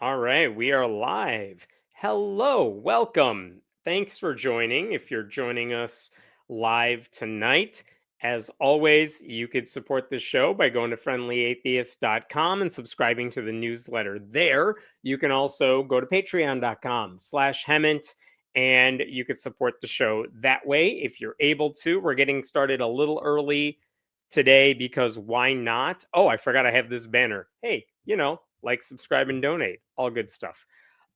All right, we are live. Hello, welcome. Thanks for joining. If you're joining us live tonight, as always, you could support the show by going to friendlyatheist.com and subscribing to the newsletter there. You can also go to patreon.com/Hemant and you could support the show that way if you're able to. We're getting started a little early today because why not? Oh, I forgot I have this banner. Hey, like, subscribe, and donate. All good stuff.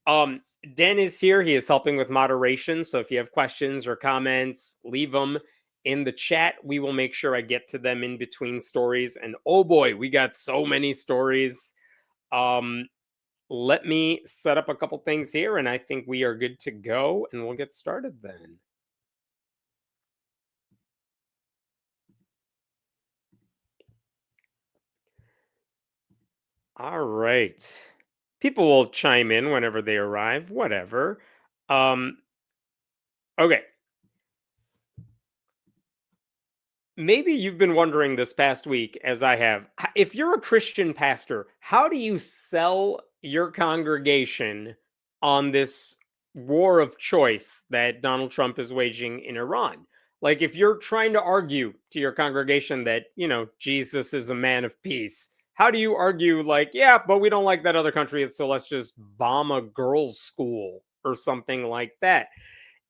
Um, Den is here. He is helping with moderation. So if you have questions or comments, leave them in the chat. We will make sure I get to them in between stories. And oh boy, we got so many stories. Let me set up a couple things here, and I think we are good to go, and we'll get started then. All right. People will chime in whenever they arrive, whatever. Okay. Maybe you've been wondering this past week, as I have, if you're a Christian pastor, how do you sell your congregation on this war of choice that Donald Trump is waging in Iran? Like, if you're trying to argue to your congregation that, Jesus is a man of peace, how do you argue, like, yeah, but we don't like that other country, so let's just bomb a girls' school or something like that?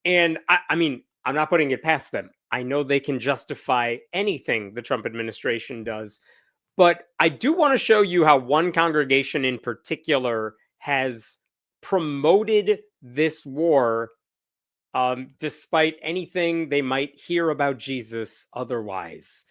And I mean, I'm not putting it past them. I know they can justify anything the Trump administration does. But I do want to show you how one congregation in particular has promoted this war, despite anything they might hear about Jesus otherwise.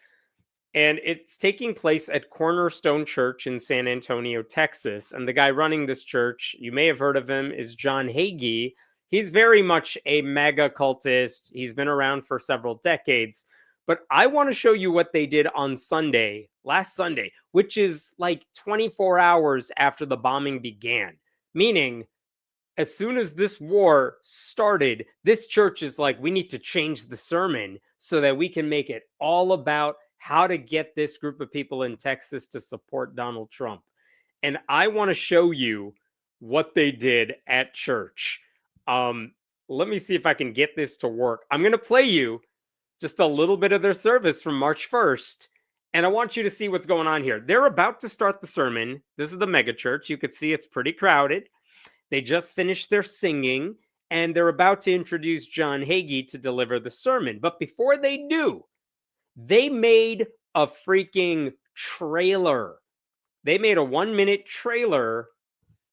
And it's taking place at Cornerstone Church in San Antonio, Texas. And the guy running this church, you may have heard of him, is John Hagee. He's very much a mega cultist. He's been around for several decades. But I want to show you what they did on Sunday, last Sunday, which is like 24 hours after the bombing began. Meaning, as soon as this war started, this church is like, we need to change the sermon so that we can make it all about how to get this group of people in Texas to support Donald Trump. And I want to show you what they did at church. Let me see if I can get this to work. I'm going to play you just a little bit of their service from March 1st. And I want you to see what's going on here. They're about to start the sermon. This is the mega church. You could see it's pretty crowded. They just finished their singing, and they're about to introduce John Hagee to deliver the sermon. But before they do, they made a freaking trailer. They made a 1-minute trailer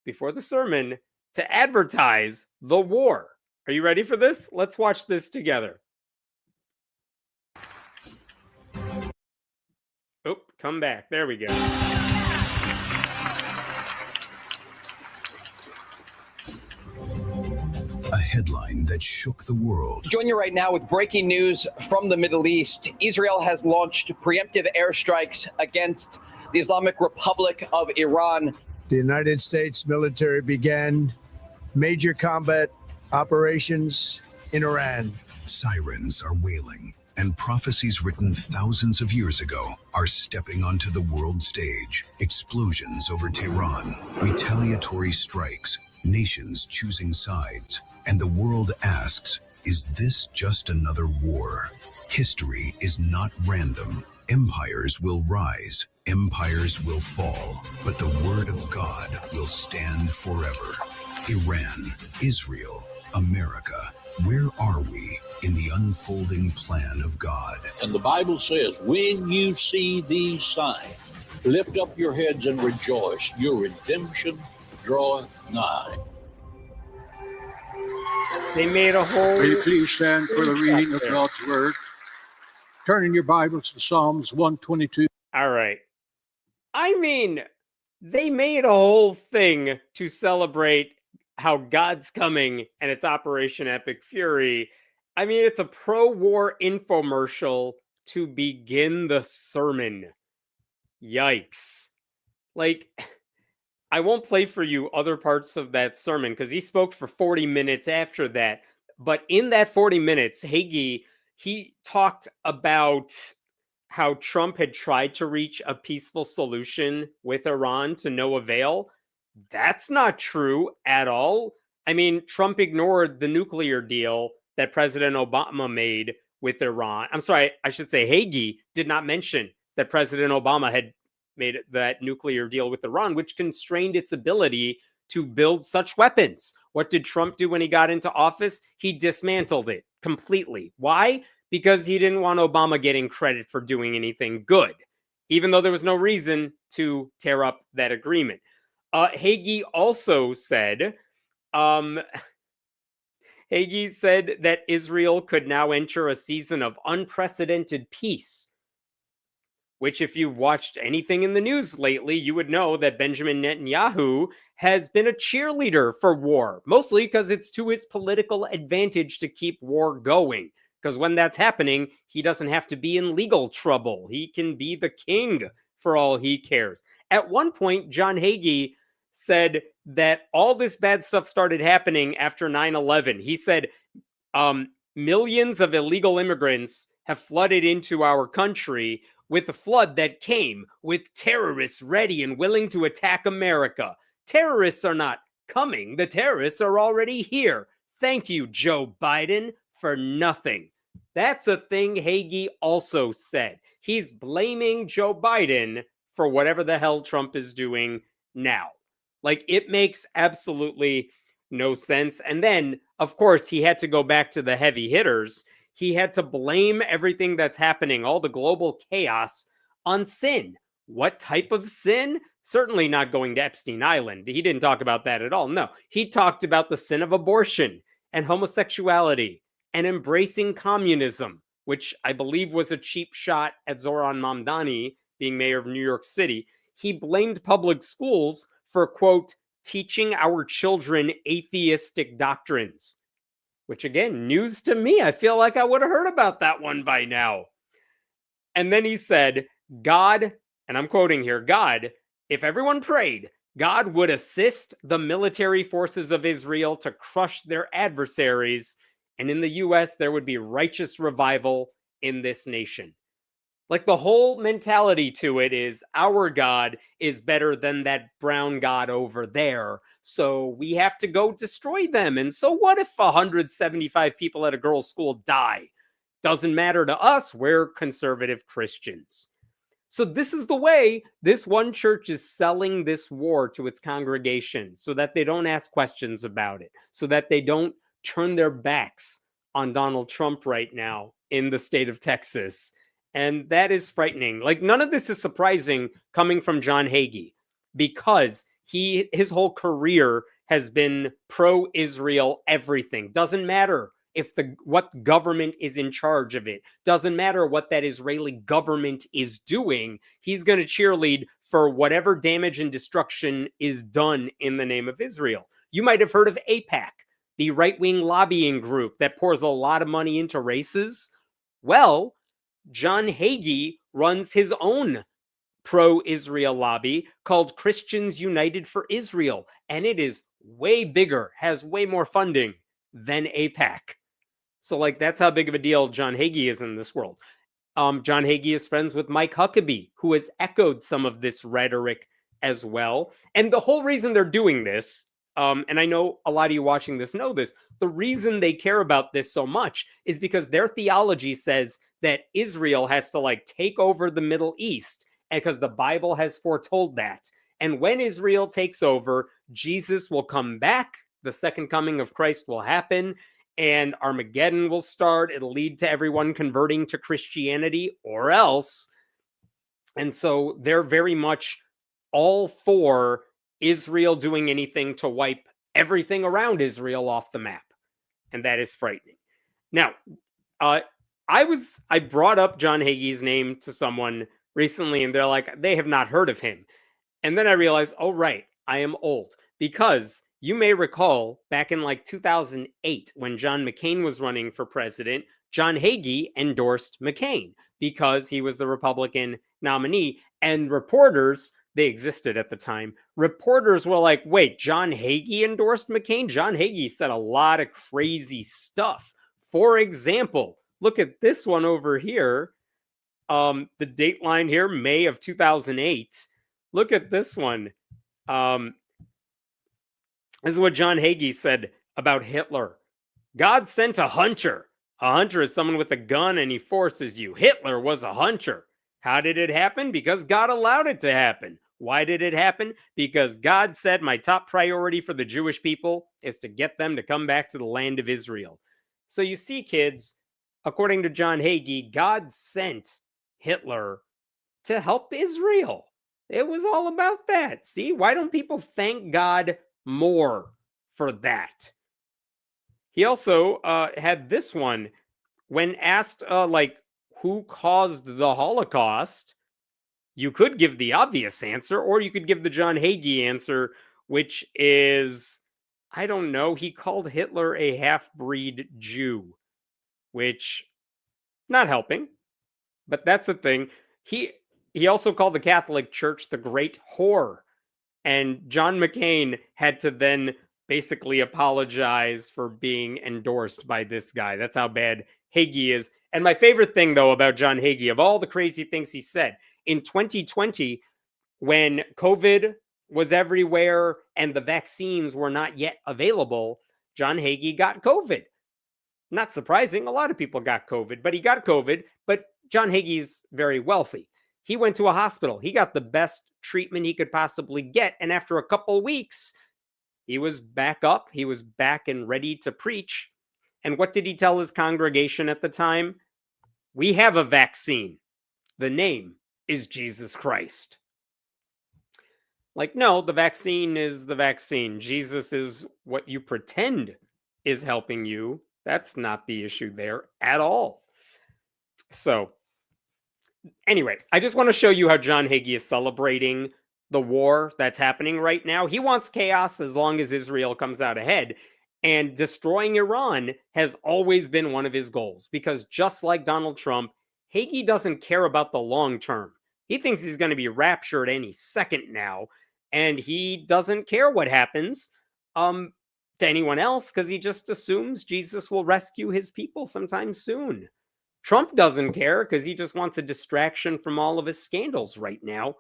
before the sermon to advertise the war. Are you ready for this? Let's watch this together. Oh, come back. There we go. A headline that shook the world. Join you right now with breaking news from the Middle East. Israel has launched preemptive airstrikes against the Islamic Republic of Iran. The United States military began major combat operations in Iran. Sirens are wailing, and prophecies written thousands of years ago are stepping onto the world stage. Explosions over Tehran, retaliatory strikes, nations choosing sides. And the world asks, is this just another war? History is not random. Empires will rise, empires will fall, but the word of God will stand forever. Iran, Israel, America, where are we in the unfolding plan of God? And the Bible says, when you see these signs, lift up your heads and rejoice. Your redemption draweth nigh. They made a whole... Will you please stand for the reading of God's word? Turn in your Bibles to Psalms 122. All right. I mean, they made a whole thing to celebrate how God's coming and it's Operation Epic Fury. I mean, it's a pro-war infomercial to begin the sermon. Yikes. Like, I won't play for you other parts of that sermon because he spoke for 40 minutes after that. But in that 40 minutes, Hagee, he talked about how Trump had tried to reach a peaceful solution with Iran to no avail. That's not true at all. I mean, Trump ignored the nuclear deal that President Obama made with Iran. I'm sorry, I should say Hagee did not mention that President Obama had made that nuclear deal with Iran, which constrained its ability to build such weapons. What did Trump do when he got into office? He dismantled it completely. Why? Because he didn't want Obama getting credit for doing anything good, even though there was no reason to tear up that agreement. Hagee also said, Hagee said that Israel could now enter a season of unprecedented peace, which if you've watched anything in the news lately, you would know that Benjamin Netanyahu has been a cheerleader for war, mostly because it's to his political advantage to keep war going. Because when that's happening, he doesn't have to be in legal trouble. He can be the king for all he cares. At one point, John Hagee said that all this bad stuff started happening after 9/11. He said millions of illegal immigrants have flooded into our country with a flood that came with terrorists ready and willing to attack America. Terrorists are not coming. The terrorists are already here. Thank you, Joe Biden, for nothing. That's a thing Hagee also said. He's blaming Joe Biden for whatever the hell Trump is doing now. Like, it makes absolutely no sense. And then, of course, he had to go back to the heavy hitters. He had to blame everything that's happening, all the global chaos, on sin. What type of sin? Certainly not going to Epstein Island. He didn't talk about that at all. No, he talked about the sin of abortion and homosexuality and embracing communism, which I believe was a cheap shot at Zoran Mamdani being mayor of New York City. He blamed public schools for, quote, teaching our children atheistic doctrines, which, again, news to me. I feel like I would have heard about that one by now. And then he said, God, and I'm quoting here, God, if everyone prayed, God would assist the military forces of Israel to crush their adversaries, and in the U.S., there would be righteous revival in this nation. Like, the whole mentality to it is our God is better than that brown God over there, so we have to go destroy them. And so what if 175 people at a girls' school die? Doesn't matter to us. We're conservative Christians. So this is the way this one church is selling this war to its congregation, so that they don't ask questions about it, so that they don't turn their backs on Donald Trump right now in the state of Texas. And that is frightening. Like, none of this is surprising coming from John Hagee, because his whole career has been pro-Israel everything. Doesn't matter if what government is in charge of it. Doesn't matter what that Israeli government is doing. He's going to cheerlead for whatever damage and destruction is done in the name of Israel. You might have heard of AIPAC, the right-wing lobbying group that pours a lot of money into races. Well, John Hagee runs his own pro-Israel lobby called Christians United for Israel, and it is way bigger, has way more funding than AIPAC. So, like, that's how big of a deal John Hagee is in this world. John Hagee is friends with Mike Huckabee, who has echoed some of this rhetoric as well. And the whole reason they're doing this, and I know a lot of you watching this know this, the reason they care about this so much is because their theology says that Israel has to, like, take over the Middle East, and because the Bible has foretold that. And when Israel takes over, Jesus will come back, the second coming of Christ will happen, and Armageddon will start. It'll lead to everyone converting to Christianity or else. And so they're very much all for Israel doing anything to wipe everything around Israel off the map. And that is frightening. Now, I brought up John Hagee's name to someone recently, and they're like, they have not heard of him. And then I realized, oh, right, I am old. Because you may recall back in like 2008, when John McCain was running for president, John Hagee endorsed McCain because he was the Republican nominee. And reporters, they existed at the time, reporters were like, wait, John Hagee endorsed McCain? John Hagee said a lot of crazy stuff. For example, look at this one over here. The date line here, May of 2008. Look at this one. This is what John Hagee said about Hitler. God sent a hunter. A hunter is someone with a gun and he forces you. Hitler was a hunter. How did it happen? Because God allowed it to happen. Why did it happen? Because God said my top priority for the Jewish people is to get them to come back to the land of Israel. So you see, kids, according to John Hagee, God sent Hitler to help Israel. It was all about that. See, why don't people thank God more for that? He also had this one when asked, who caused the Holocaust? You could give the obvious answer, or you could give the John Hagee answer, which is, I don't know, he called Hitler a half-breed Jew, which, not helping, but that's a thing. He also called the Catholic Church the Great Whore, and John McCain had to then basically apologize for being endorsed by this guy. That's how bad Hagee is. And my favorite thing, though, about John Hagee, of all the crazy things he said, in 2020, when COVID was everywhere and the vaccines were not yet available, John Hagee got COVID. Not surprising, a lot of people got COVID, but he got COVID. But John Hagee's very wealthy. He went to a hospital. He got the best treatment he could possibly get. And after a couple weeks, he was back up. He was back and ready to preach. And what did he tell his congregation at the time? We have a vaccine. The name is Jesus Christ. Like, no, the vaccine is the vaccine. Jesus is what you pretend is helping you. That's not the issue there at all. So, anyway, I just want to show you how John Hagee is celebrating the war that's happening right now. He wants chaos as long as Israel comes out ahead. And destroying Iran has always been one of his goals, because just like Donald Trump, Hagee doesn't care about the long term. He thinks he's going to be raptured any second now, and he doesn't care what happens to anyone else, because he just assumes Jesus will rescue his people sometime soon. Trump doesn't care because he just wants a distraction from all of his scandals right now.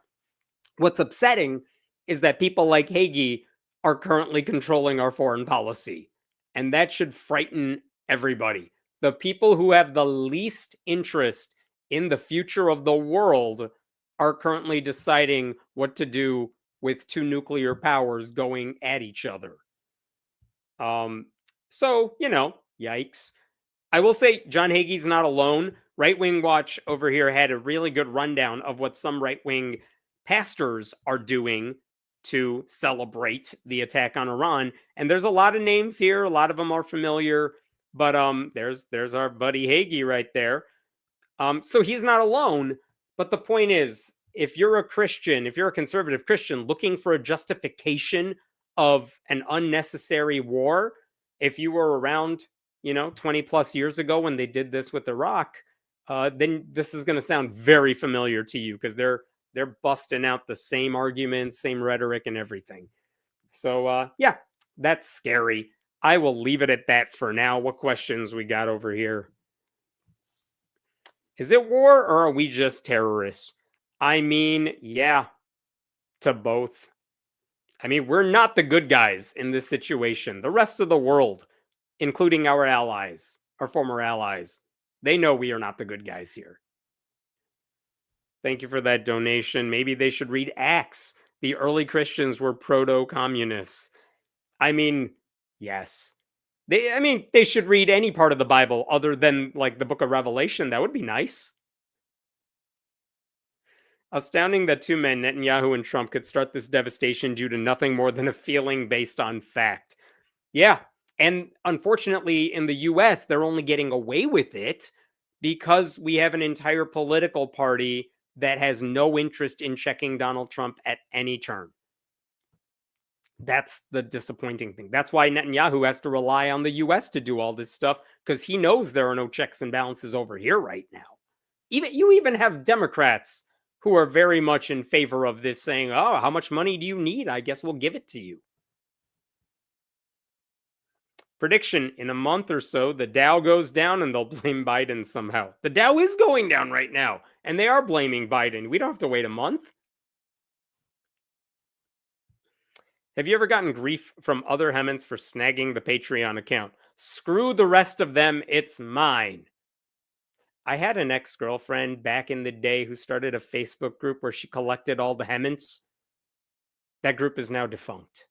What's upsetting is that people like Hagee are currently controlling our foreign policy, and that should frighten everybody. The people who have the least interest in the future of the world are currently deciding what to do with two nuclear powers going at each other. So, yikes. I will say John Hagee's not alone. Right Wing Watch over here had a really good rundown of what some right-wing pastors are doing to celebrate the attack on Iran. And there's a lot of names here. A lot of them are familiar. But there's our buddy Hagee right there. So he's not alone. But the point is, if you're a Christian, if you're a conservative Christian looking for a justification of an unnecessary war, if you were around, 20 plus years ago when they did this with Iraq, then this is going to sound very familiar to you, because they're busting out the same arguments, same rhetoric and everything. So, yeah, that's scary. I will leave it at that for now. What questions we got over here? Is it war, or are we just terrorists? I mean, yeah, to both. I mean, we're not the good guys in this situation. The rest of the world, including our allies, our former allies, they know we are not the good guys here. Thank you for that donation. Maybe they should read Acts. The early Christians were proto-communists. I mean, yes. They should read any part of the Bible other than, like, the book of Revelation. That would be nice. Astounding that two men, Netanyahu and Trump, could start this devastation due to nothing more than a feeling based on fact. Yeah, and unfortunately in the US, they're only getting away with it because we have an entire political party that has no interest in checking Donald Trump at any turn. That's the disappointing thing. That's why Netanyahu has to rely on the US to do all this stuff, because he knows there are no checks and balances over here right now. You even have Democrats who are very much in favor of this, saying, oh, how much money do you need? I guess we'll give it to you. Prediction, in a month or so, the Dow goes down and they'll blame Biden somehow. The Dow is going down right now, and they are blaming Biden. We don't have to wait a month. Have you ever gotten grief from other Hemmants for snagging the Patreon account? Screw the rest of them, it's mine. I had an ex-girlfriend back in the day who started a Facebook group where she collected all the Hemmants. That group is now defunct.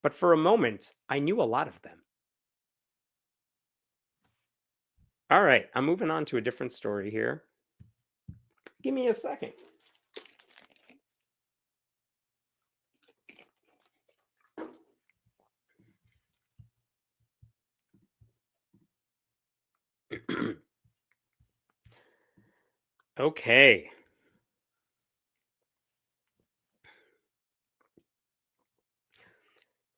But for a moment, I knew a lot of them. All right, I'm moving on to a different story here. Give me a second. Okay.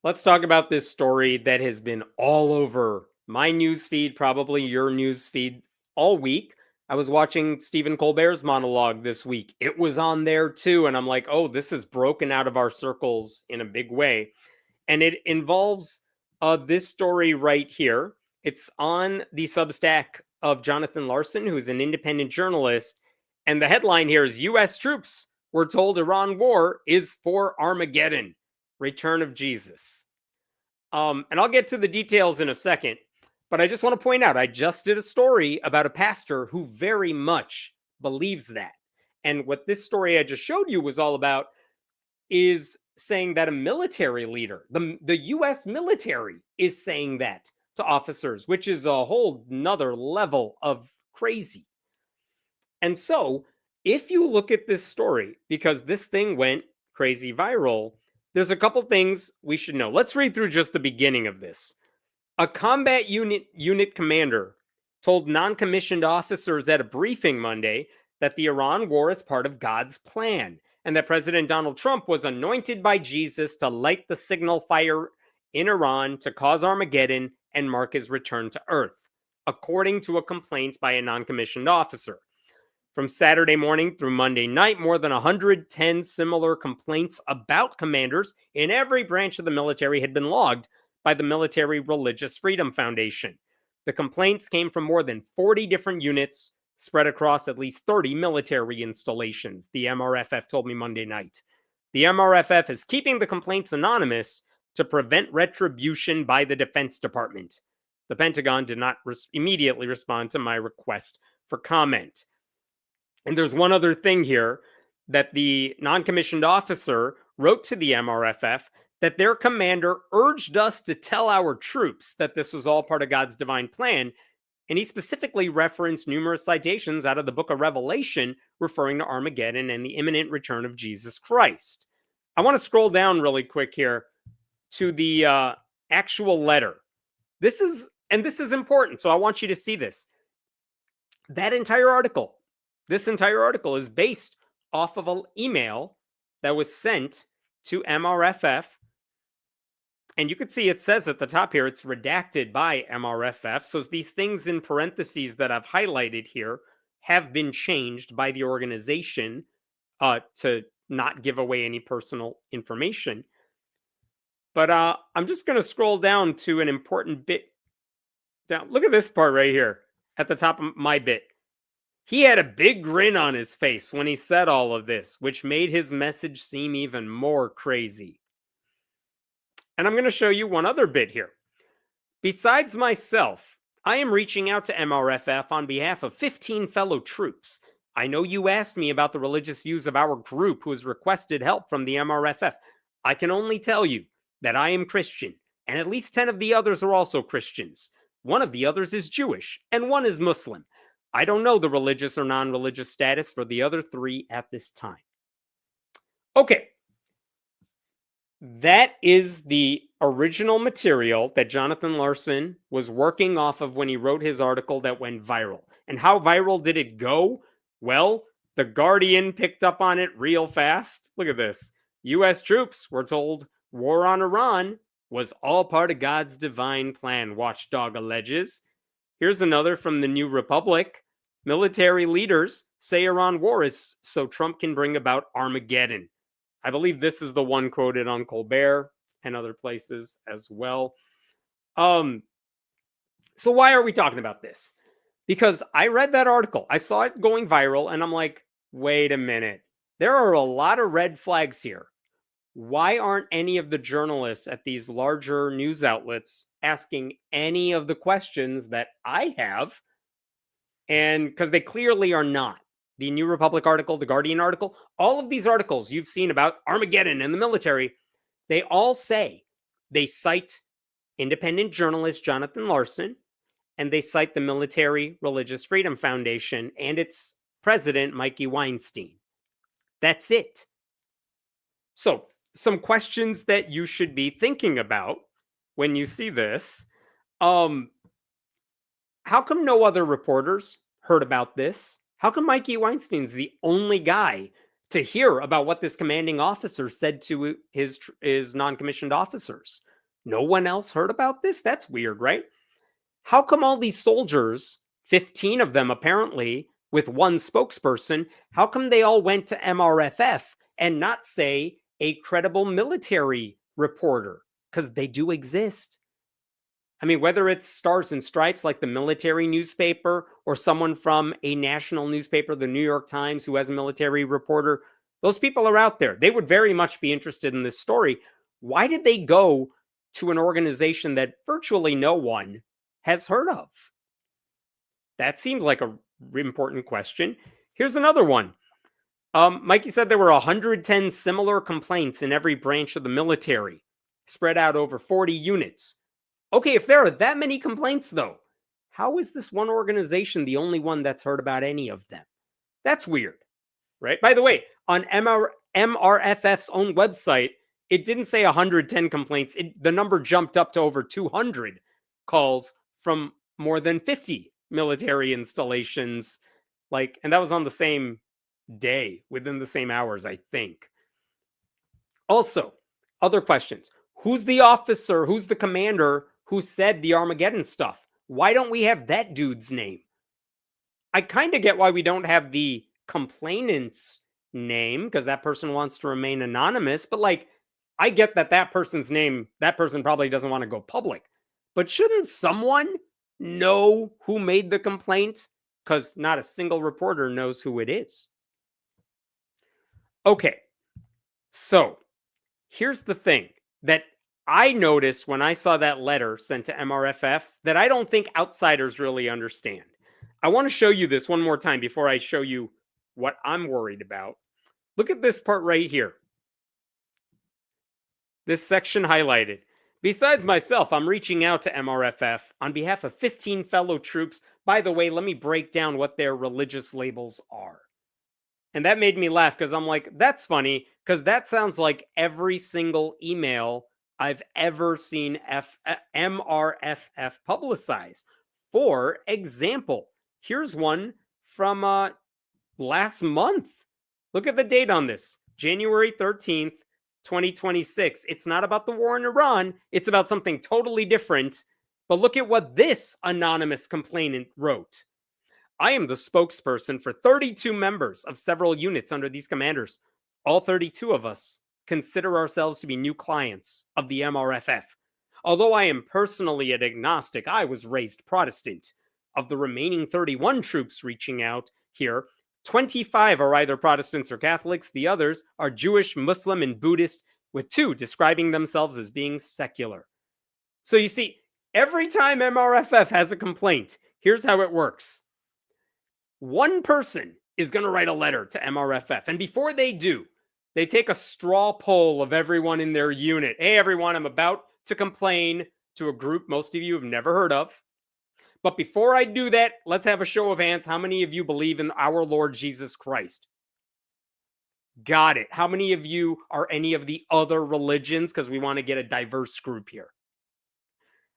Let's talk about this story that has been all over my newsfeed, probably your newsfeed, all week. I was watching Stephen Colbert's monologue this week. It was on there too. And I'm like, oh, this is broken out of our circles in a big way. And it involves this story right here. It's on the Substack of Jonathan Larson, who's an independent journalist. And the headline here is U.S. troops were told Iran war is for Armageddon, Return of Jesus. And I'll get to the details in a second. But I just want to point out, I just did a story about a pastor who very much believes that. And what this story I just showed you was all about is saying that a military leader, the U.S. military, is saying that to officers, which is a whole nother level of crazy. And so, if you look at this story, because this thing went crazy viral, there's a couple things we should know. Let's read through just the beginning of this. A combat unit commander told non-commissioned officers at a briefing Monday that the Iran war is part of God's plan and that President Donald Trump was anointed by Jesus to light the signal fire in Iran to cause Armageddon and mark his return to Earth, according to a complaint by a non-commissioned officer. From Saturday morning through Monday night, more than 110 similar complaints about commanders in every branch of the military had been logged by the Military Religious Freedom Foundation. The complaints came from more than 40 different units spread across at least 30 military installations, the MRFF told me Monday night. The MRFF is keeping the complaints anonymous to prevent retribution by the Defense Department. The Pentagon did not immediately respond to my request for comment. And there's one other thing here that the non-commissioned officer wrote to the MRFF that their commander urged us to tell our troops that this was all part of God's divine plan. And he specifically referenced numerous citations out of the book of Revelation referring to Armageddon and the imminent return of Jesus Christ. I want to scroll down really quick here to the actual letter. This is important, so I want you to see this. This entire article is based off of an email that was sent to MRFF. And you can see it says at the top here, it's redacted by MRFF. So these things in parentheses that I've highlighted here have been changed by the organization to not give away any personal information. But I'm just going to scroll down to an important bit down. Look at this part right here at the top of my bit. He had a big grin on his face when he said all of this, which made his message seem even more crazy. And I'm going to show you one other bit here. Besides myself, I am reaching out to MRFF on behalf of 15 fellow troops. I know you asked me about the religious views of our group who has requested help from the MRFF. I can only tell you that I am Christian, and at least 10 of the others are also Christians. One of the others is Jewish, and one is Muslim. I don't know the religious or non-religious status for the other 3 at this time. Okay. That is the original material that Jonathan Larson was working off of when he wrote his article that went viral. And how viral did it go? Well, The Guardian picked up on it real fast. Look at this. U.S. troops were told war on Iran was all part of God's divine plan, Watchdog alleges. Here's another from the New Republic. Military leaders say Iran war is so Trump can bring about Armageddon. I believe this is the one quoted on Colbert and other places as well. So why are we talking about this? Because I read that article. I saw it going viral, and I'm like, wait a minute. There are a lot of red flags here. Why aren't any of the journalists at these larger news outlets asking any of the questions that I have? And because they clearly are not. The New Republic article, the Guardian article, all of these articles you've seen about Armageddon and the military, they all say, they cite independent journalist Jonathan Larson, and they cite the Military Religious Freedom Foundation and its president, Mikey Weinstein. That's it. So, some questions that you should be thinking about when you see this. How come no other reporters heard about this? How come Mikey Weinstein's the only guy to hear about what this commanding officer said to his non-commissioned officers? No one else heard about this? That's weird, right? How come all these soldiers, 15 of them apparently, with one spokesperson, how come they all went to MRFF and not, say, a credible military reporter? Because they do exist. I mean, whether it's Stars and Stripes, like the military newspaper, or someone from a national newspaper, the New York Times, who has a military reporter, those people are out there. They would very much be interested in this story. Why did they go to an organization that virtually no one has heard of? That seems like an important question. Here's another one. Mikey said there were 110 similar complaints in every branch of the military, spread out over 40 units. Okay, if there are that many complaints, though, how is this one organization the only one that's heard about any of them? That's weird, right? By the way, on MRFF's own website, it didn't say 110 complaints. The number jumped up to over 200 calls from more than 50 military installations. And that was on the same day, within the same hours, I think. Also, other questions. Who's the officer, who's the commander who said the Armageddon stuff? Why don't we have that dude's name? I kind of get why we don't have the complainant's name, because that person wants to remain anonymous. But I get that person's name, that person probably doesn't want to go public. But shouldn't someone know who made the complaint? Because not a single reporter knows who it is. Okay, so here's the thing that I noticed when I saw that letter sent to MRFF that I don't think outsiders really understand. I want to show you this one more time before I show you what I'm worried about. Look at this part right here. This section highlighted. Besides myself, I'm reaching out to MRFF on behalf of 15 fellow troops. By the way, let me break down what their religious labels are. And that made me laugh because I'm like, that's funny, because that sounds like every single email I've ever seen MRFF publicize. For example, here's one from last month. Look at the date on this. January 13th, 2026. It's not about the war in Iran. It's about something totally different. But look at what this anonymous complainant wrote. I am the spokesperson for 32 members of several units under these commanders. All 32 of us consider ourselves to be new clients of the MRFF. Although I am personally an agnostic, I was raised Protestant. Of the remaining 31 troops reaching out here, 25 are either Protestants or Catholics. The others are Jewish, Muslim, and Buddhist, with 2 describing themselves as being secular. So you see, every time MRFF has a complaint, here's how it works. One person is going to write a letter to MRFF, and before they do, they take a straw poll of everyone in their unit. Hey, everyone, I'm about to complain to a group most of you have never heard of. But before I do that, let's have a show of hands. How many of you believe in our Lord Jesus Christ? Got it. How many of you are any of the other religions? Because we want to get a diverse group here.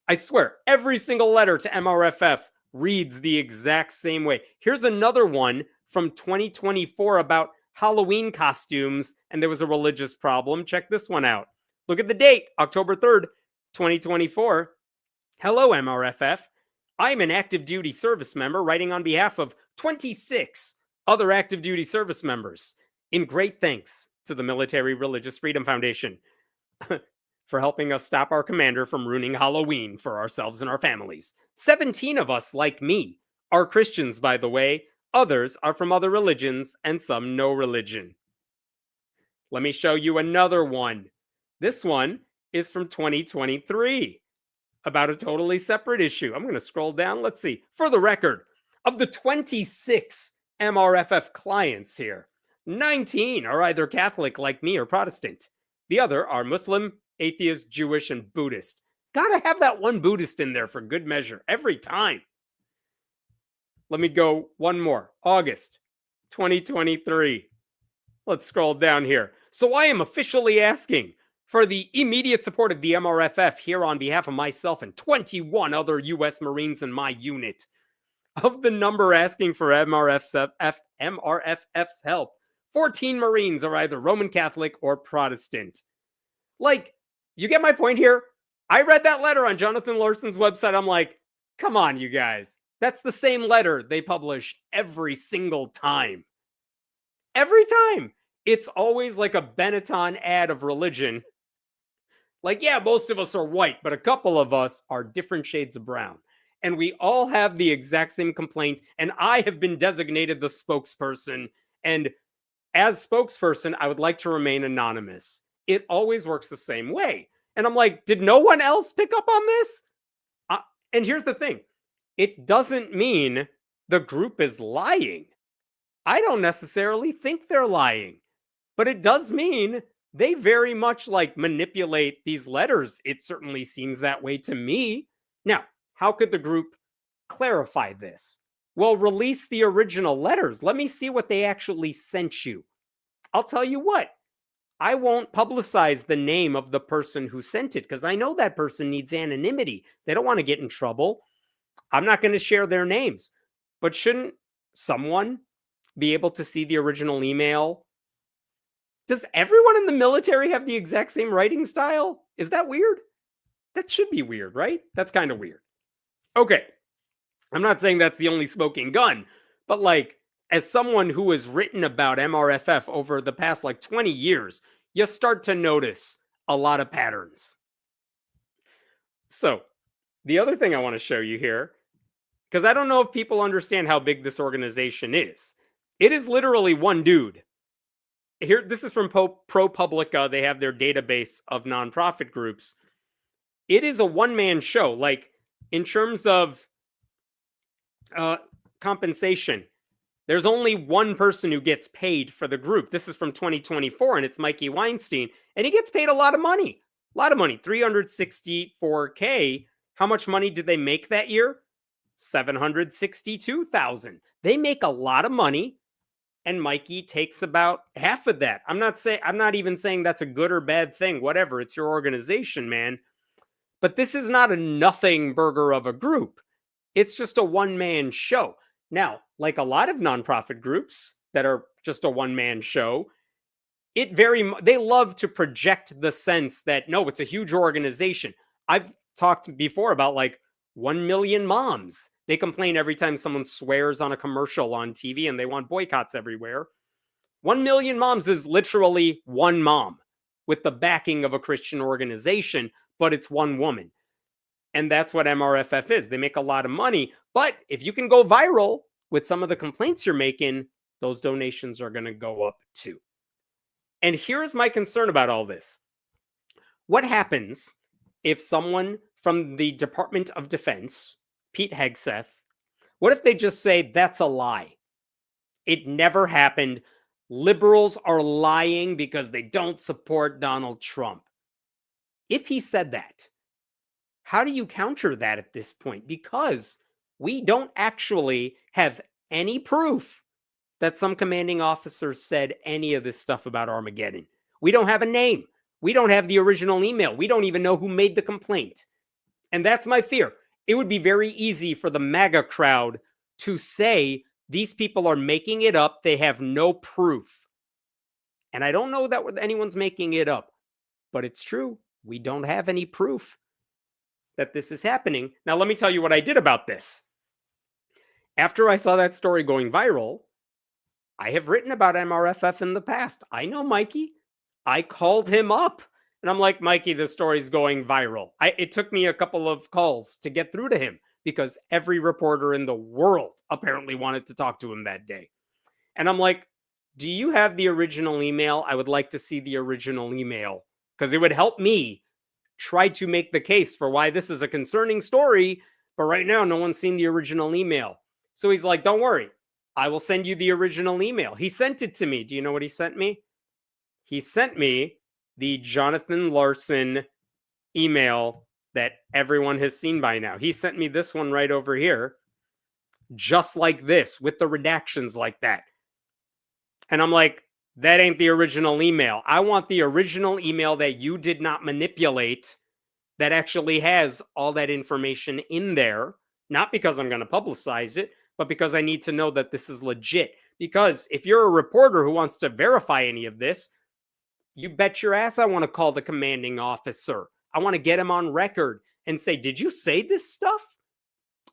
I swear, every single letter to MRFF reads the exact same way. Here's another one from 2024 about Halloween costumes, and there was a religious problem. Check this one out. Look at the date, October 3rd, 2024. Hello, MRFF. I'm an active duty service member writing on behalf of 26 other active duty service members. In great thanks to the Military Religious Freedom Foundation for helping us stop our commander from ruining Halloween for ourselves and our families. 17 of us, like me, are Christians, by the way. Others are from other religions, and some no religion. Let me show you another one. This one is from 2023 about a totally separate issue. I'm going to scroll down. Let's see. For the record, of the 26 MRFF clients here, 19 are either Catholic like me or Protestant. The other are Muslim, atheist, Jewish, and Buddhist. Gotta have that one Buddhist in there for good measure every time. Let me go one more. August 2023. Let's scroll down here. So I am officially asking for the immediate support of the MRFF here on behalf of myself and 21 other U.S. Marines in my unit. Of the number asking for MRFF's help, 14 Marines are either Roman Catholic or Protestant. Like, you get my point here? I read that letter on Jonathan Larson's website. I'm like, come on, you guys. That's the same letter they publish every single time. Every time. It's always like a Benetton ad of religion. Like, yeah, most of us are white, but a couple of us are different shades of brown. And we all have the exact same complaint. And I have been designated the spokesperson. And as spokesperson, I would like to remain anonymous. It always works the same way. And I'm like, did no one else pick up on this? And here's the thing. It doesn't mean the group is lying. I don't necessarily think they're lying. But it does mean they very much like manipulate these letters. It certainly seems that way to me. Now, how could the group clarify this? Well, release the original letters. Let me see what they actually sent you. I'll tell you what. I won't publicize the name of the person who sent it because I know that person needs anonymity. They don't want to get in trouble. I'm not going to share their names. But shouldn't someone be able to see the original email? Does everyone in the military have the exact same writing style? Is that weird? That should be weird, right? That's kind of weird. Okay. I'm not saying that's the only smoking gun, but like, as someone who has written about MRFF over the past 20 years, you start to notice a lot of patterns. So, the other thing I want to show you here, because I don't know if people understand how big this organization is. It is literally one dude. Here, this is from ProPublica. They have their database of nonprofit groups. It is a one-man show. Like, in terms of compensation, there's only one person who gets paid for the group. This is from 2024, and it's Mikey Weinstein. And he gets paid a lot of money. A lot of money. $364K. How much money did they make that year? $762,000. They make a lot of money, and Mikey takes about half of that. I'm not even saying that's a good or bad thing. Whatever. It's your organization, man. But this is not a nothing burger of a group. It's just a one-man show. Now, like a lot of nonprofit groups that are just a one-man show, they love to project the sense that, no, it's a huge organization. I've talked before about 1 million moms. They complain every time someone swears on a commercial on TV and they want boycotts everywhere. 1 million moms is literally one mom with the backing of a Christian organization, but it's one woman. And that's what MRFF is. They make a lot of money. But if you can go viral with some of the complaints you're making, those donations are going to go up too. And here's my concern about all this. What happens if someone from the Department of Defense, Pete Hegseth, what if they just say that's a lie? It never happened. Liberals are lying because they don't support Donald Trump. If he said that, how do you counter that at this point? Because we don't actually have any proof that some commanding officer said any of this stuff about Armageddon. We don't have a name. We don't have the original email. We don't even know who made the complaint. And that's my fear. It would be very easy for the MAGA crowd to say these people are making it up. They have no proof. And I don't know that anyone's making it up, but it's true. We don't have any proof that this is happening. Now, let me tell you what I did about this. After I saw that story going viral, I have written about MRFF in the past. I know Mikey. I called him up and I'm like, Mikey, this story's going viral. It took me a couple of calls to get through to him because every reporter in the world apparently wanted to talk to him that day. And I'm like, do you have the original email? I would like to see the original email because it would help me try to make the case for why this is a concerning story. But right now, no one's seen the original email. So he's like, don't worry, I will send you the original email. He sent it to me. Do you know what he sent me? He sent me the Jonathan Larson email that everyone has seen by now. He sent me this one right over here, just like this, with the redactions like that. And I'm like, that ain't the original email. I want the original email that you did not manipulate, that actually has all that information in there. Not because I'm going to publicize it, but because I need to know that this is legit. Because if you're a reporter who wants to verify any of this, you bet your ass I want to call the commanding officer. I want to get him on record and say, did you say this stuff?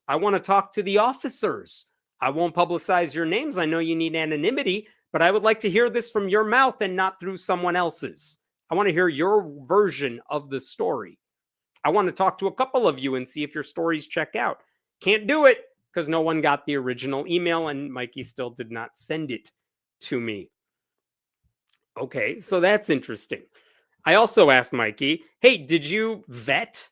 I want to talk to the officers. I won't publicize your names. I know you need anonymity, but I would like to hear this from your mouth and not through someone else's. I want to hear your version of the story. I want to talk to a couple of you and see if your stories check out. Can't do it because no one got the original email and Mikey still did not send it to me. Okay, so that's interesting. I also asked Mikey, hey, did you vet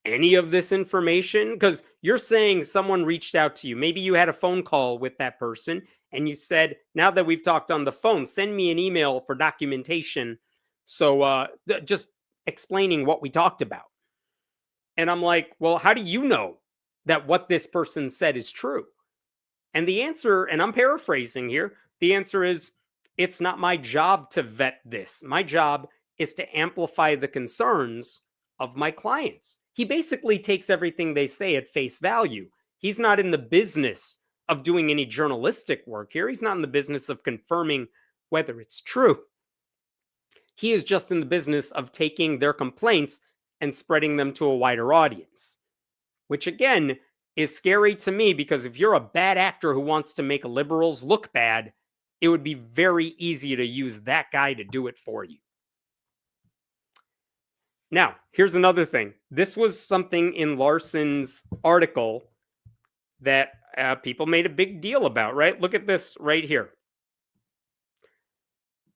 any of this information? Because you're saying someone reached out to you. Maybe you had a phone call with that person and you said, now that we've talked on the phone, send me an email for documentation. So just explaining what we talked about. And I'm like, well, how do you know that what this person said is true? And the answer, and I'm paraphrasing here, the answer is, it's not my job to vet this. My job is to amplify the concerns of my clients. He basically takes everything they say at face value. He's not in the business of doing any journalistic work here. He's not in the business of confirming whether it's true. He is just in the business of taking their complaints and spreading them to a wider audience, which again is scary to me, because if you're a bad actor who wants to make liberals look bad, it would be very easy to use that guy to do it for you. Now, here's another thing. This was something in Larson's article that people made a big deal about, right? Look at this right here.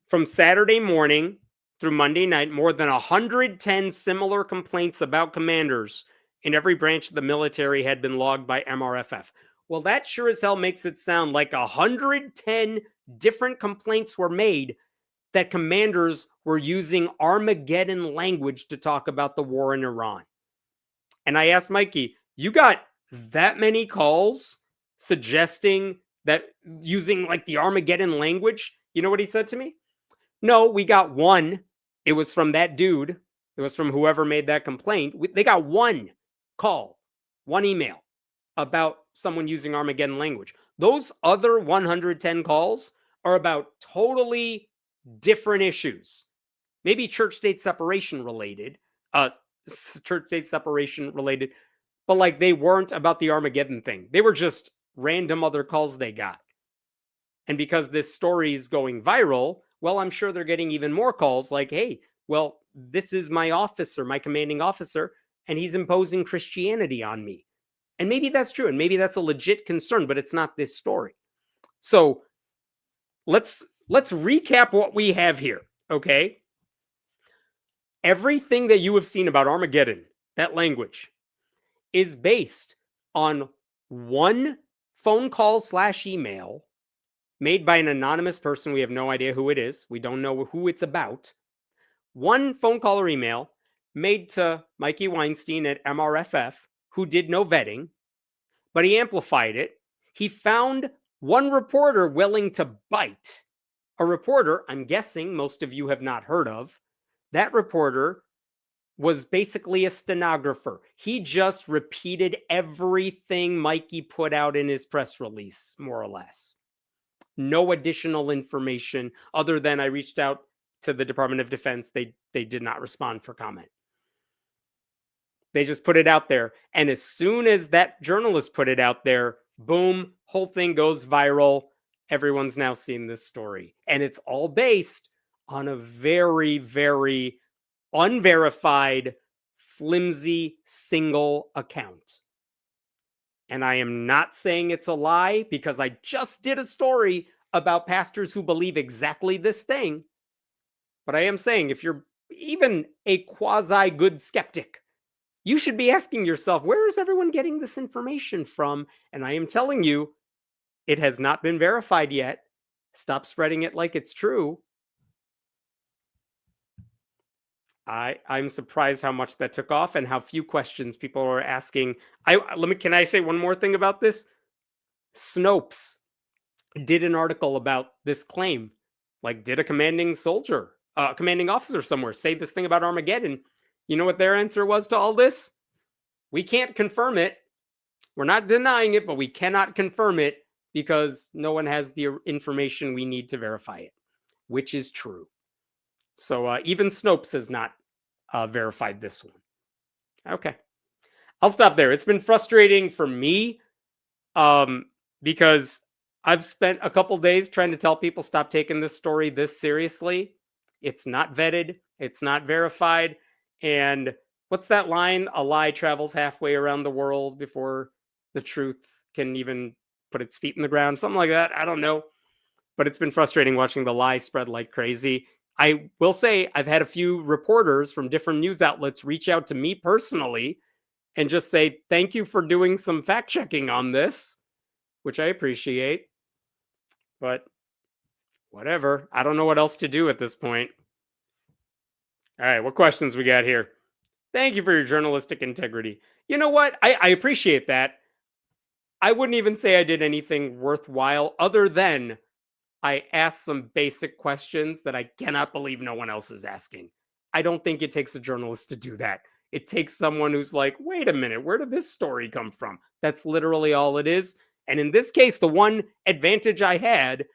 From Saturday morning through Monday night, more than 110 similar complaints about commanders in every branch of the military had been logged by MRFF. Well, that sure as hell makes it sound like 110 different complaints were made that commanders were using Armageddon language to talk about the war in Iran. And I asked Mikey, you got that many calls suggesting that using like the Armageddon language? You know what he said to me? No, we got one. It was from that dude. It was from whoever made that complaint. They got one call, one email about someone using Armageddon language. Those other 110 calls are about totally different issues. Maybe church-state separation related, but like they weren't about the Armageddon thing. They were just random other calls they got. And because this story is going viral, well, I'm sure they're getting even more calls like, hey, well, this is my officer, my commanding officer, and he's imposing Christianity on me. And maybe that's true, and maybe that's a legit concern, but it's not this story. So let's recap what we have here, okay? Everything that you have seen about Armageddon, that language, is based on one phone call / email made by an anonymous person. We have no idea who it is. We don't know who it's about. One phone call or email made to Mikey Weinstein at MRFF, who did no vetting, but he amplified it. He found one reporter willing to bite. A reporter, I'm guessing most of you have not heard of. That reporter was basically a stenographer. He just repeated everything Mikey put out in his press release, more or less. No additional information other than I reached out to the Department of Defense. They did not respond for comment. They just put it out there. And as soon as that journalist put it out there, boom, whole thing goes viral. Everyone's now seen this story. And it's all based on a very, very unverified, flimsy, single account. And I am not saying it's a lie, because I just did a story about pastors who believe exactly this thing. But I am saying, if you're even a quasi good skeptic, you should be asking yourself, where is everyone getting this information from? And I am telling you, it has not been verified yet. Stop spreading it like it's true. I'm surprised how much that took off and how few questions people are asking. Can I say one more thing about this? Snopes did an article about this claim. Like, did a commanding officer somewhere say this thing about Armageddon? You know what their answer was to all this? We can't confirm it. We're not denying it, but we cannot confirm it because no one has the information we need to verify it, which is true. So even Snopes has not verified this one. Okay. I'll stop there. It's been frustrating for me because I've spent a couple days trying to tell people stop taking this story this seriously. It's not vetted. It's not verified. And what's that line? A lie travels halfway around the world before the truth can even put its feet in the ground. Something like that. I don't know. But it's been frustrating watching the lie spread like crazy. I will say I've had a few reporters from different news outlets reach out to me personally and just say, thank you for doing some fact checking on this, which I appreciate. But whatever. I don't know what else to do at this point. All right, what questions we got here? Thank you for your journalistic integrity. You know what? I appreciate that. I wouldn't even say I did anything worthwhile other than I asked some basic questions that I cannot believe no one else is asking. I don't think it takes a journalist to do that. It takes someone who's like, wait a minute, where did this story come from? That's literally all it is. And in this case, the one advantage I had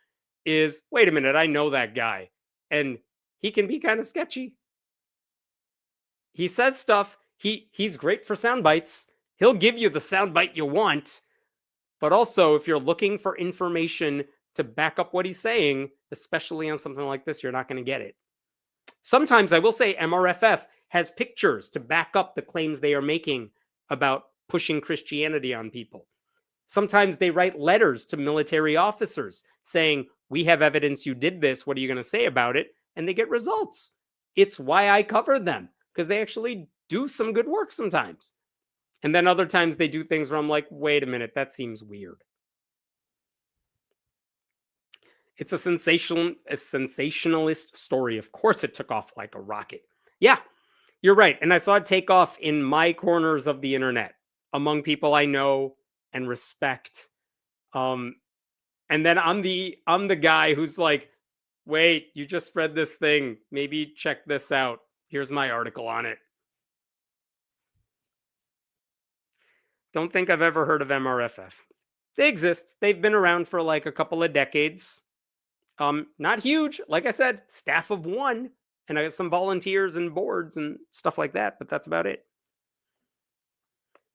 is, wait a minute, I know that guy. And he can be kind of sketchy. He says stuff. He's great for sound bites. He'll give you the sound bite you want. But also, if you're looking for information to back up what he's saying, especially on something like this, you're not going to get it. Sometimes I will say MRFF has pictures to back up the claims they are making about pushing Christianity on people. Sometimes they write letters to military officers saying, we have evidence you did this. What are you going to say about it? And they get results. It's why I cover them, because they actually do some good work sometimes. And then other times they do things where I'm like, wait a minute, that seems weird. It's a sensationalist story. Of course it took off like a rocket. Yeah, you're right. And I saw it take off in my corners of the internet among people I know and respect. And then I'm the guy who's like, wait, you just read this thing. Maybe check this out. Here's my article on it. Don't think I've ever heard of MRFF. They exist. They've been around for like a couple of decades. Not huge. Like I said, staff of one. And I got some volunteers and boards and stuff like that. But that's about it.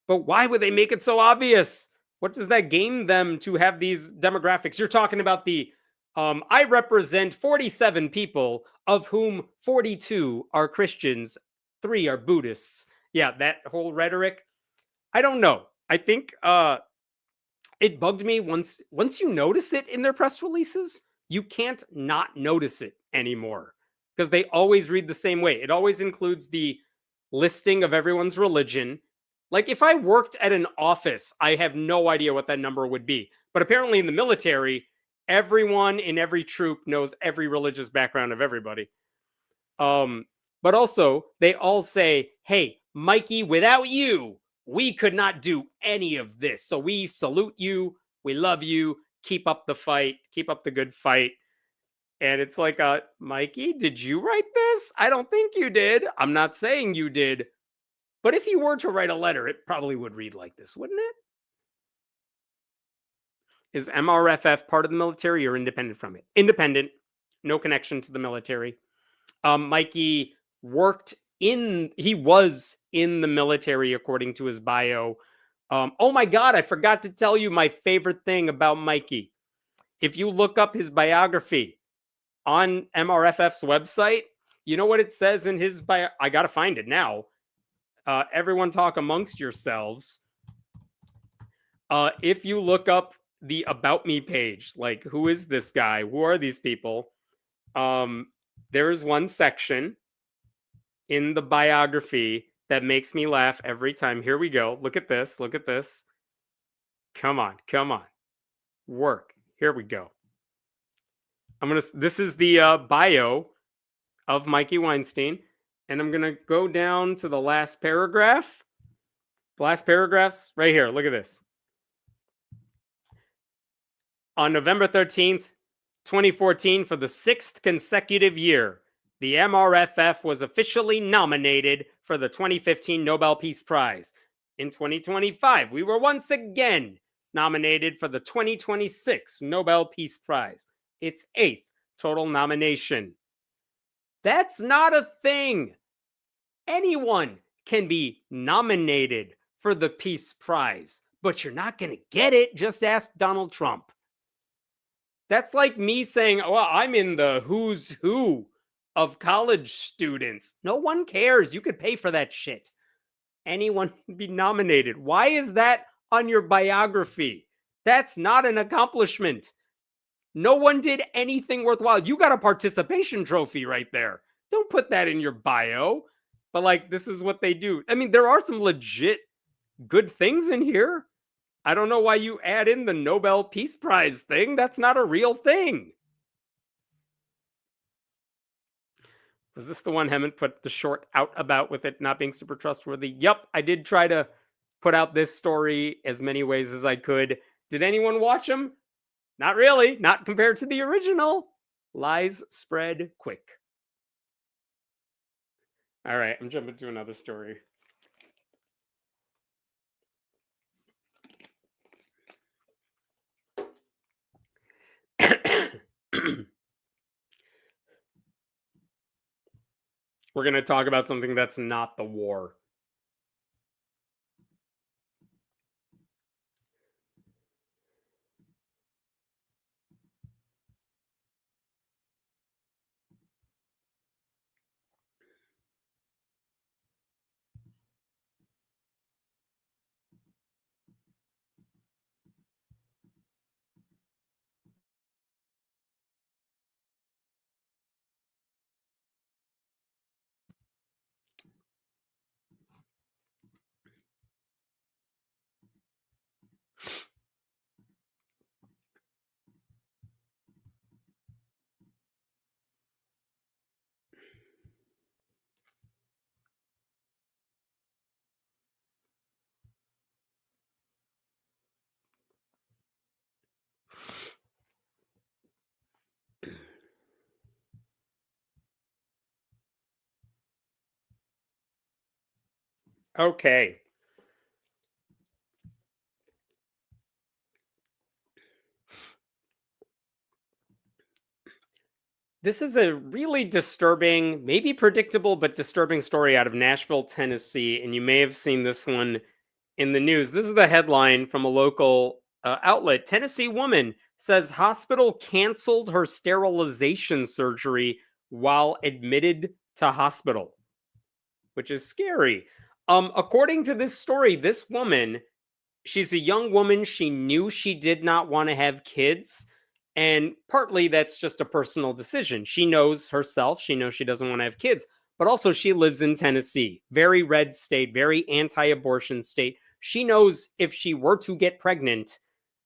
But why would they make it so obvious? What does that gain them to have these demographics? You're talking about the, I represent 47 people, of whom 42 are Christians, 3 are Buddhists. Yeah, that whole rhetoric. I don't know. I think it bugged me once you notice it in their press releases, you can't not notice it anymore because they always read the same way. It always includes the listing of everyone's religion. Like if I worked at an office, I have no idea what that number would be. But apparently in the military, everyone in every troop knows every religious background of everybody. But also they all say, hey, Mikey, without you, we could not do any of this. So we salute you. We love you. Keep up the fight. Keep up the good fight. And it's like, Mikey, did you write this? I don't think you did. I'm not saying you did. But if you were to write a letter, it probably would read like this, wouldn't it? Is MRFF part of the military or independent from it? Independent. No connection to the military. Mikey was in the military according to his bio. Oh my God, I forgot to tell you my favorite thing about Mikey. If you look up his biography on MRFF's website, you know what it says in his bio? I got to find it now. Everyone talk amongst yourselves. If you look up the About Me page. Like, who is this guy? Who are these people? There is one section in the biography that makes me laugh every time. Here we go. Look at this. Look at this. Come on. Come on. Work. Here we go. This is the bio of Mikey Weinstein. And I'm going to go down to the last paragraph. The last paragraph's right here. Look at this. On November 13th, 2014, for the 6th consecutive year, the MRFF was officially nominated for the 2015 Nobel Peace Prize. In 2025, we were once again nominated for the 2026 Nobel Peace Prize, its 8th total nomination. That's not a thing. Anyone can be nominated for the Peace Prize, but you're not going to get it. Just ask Donald Trump. That's like me saying, well, I'm in the who's who of college students. No one cares. You could pay for that shit. Anyone can be nominated. Why is that on your biography? That's not an accomplishment. No one did anything worthwhile. You got a participation trophy right there. Don't put that in your bio. But like, this is what they do. I mean, there are some legit good things in here. I don't know why you add in the Nobel Peace Prize thing. That's not a real thing. Was this the one Hemmant put the short out about with it not being super trustworthy? Yep, I did try to put out this story as many ways as I could. Did anyone watch them? Not really. Not compared to the original. Lies spread quick. All right, I'm jumping to another story. We're going to talk about something that's not the war. Okay. This is a really disturbing, maybe predictable, but disturbing story out of Nashville, Tennessee. And you may have seen this one in the news. This is the headline from a local outlet. Tennessee woman says hospital canceled her sterilization surgery while admitted to hospital, which is scary. According to this story, this woman, she's a young woman. She knew she did not want to have kids. And partly that's just a personal decision. She knows herself. She knows she doesn't want to have kids. But also she lives in Tennessee. Very red state, very anti-abortion state. She knows if she were to get pregnant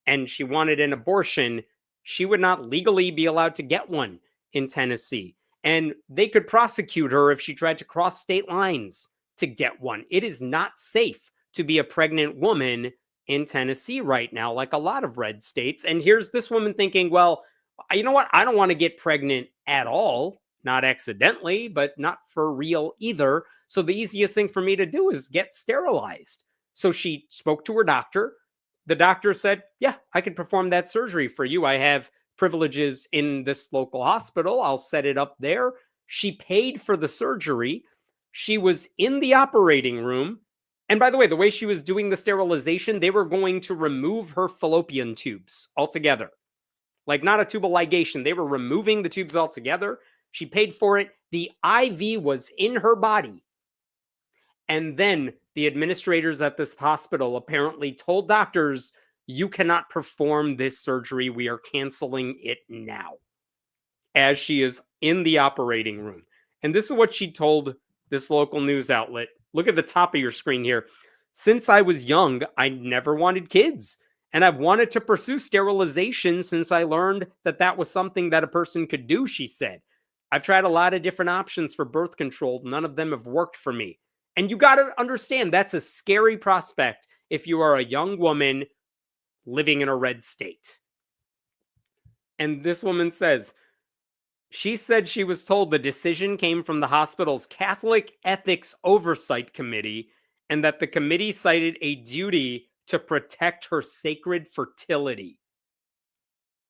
and she wanted an abortion, she would not legally be allowed to get one in Tennessee. And they could prosecute her if she tried to cross state lines to get one. It is not safe to be a pregnant woman in Tennessee right now, like a lot of red states. And here's this woman thinking, well, you know what? I don't want to get pregnant at all. Not accidentally, but not for real either. So the easiest thing for me to do is get sterilized. So she spoke to her doctor. The doctor said, yeah, I can perform that surgery for you. I have privileges in this local hospital. I'll set it up there. She paid for the surgery. She was in the operating room. And by the way, the way she was doing the sterilization, they were going to remove her fallopian tubes altogether. Like not a tubal ligation. They were removing the tubes altogether. She paid for it. The IV was in her body. And then the administrators at this hospital apparently told doctors, you cannot perform this surgery. We are canceling it now. As she is in the operating room. And this is what she told this local news outlet. Look at the top of your screen here. Since I was young, I never wanted kids. And I've wanted to pursue sterilization since I learned that that was something that a person could do, she said. I've tried a lot of different options for birth control. None of them have worked for me. And you got to understand, that's a scary prospect if you are a young woman living in a red state. And this woman says, she said she was told the decision came from the hospital's Catholic Ethics Oversight Committee and that the committee cited a duty to protect her sacred fertility.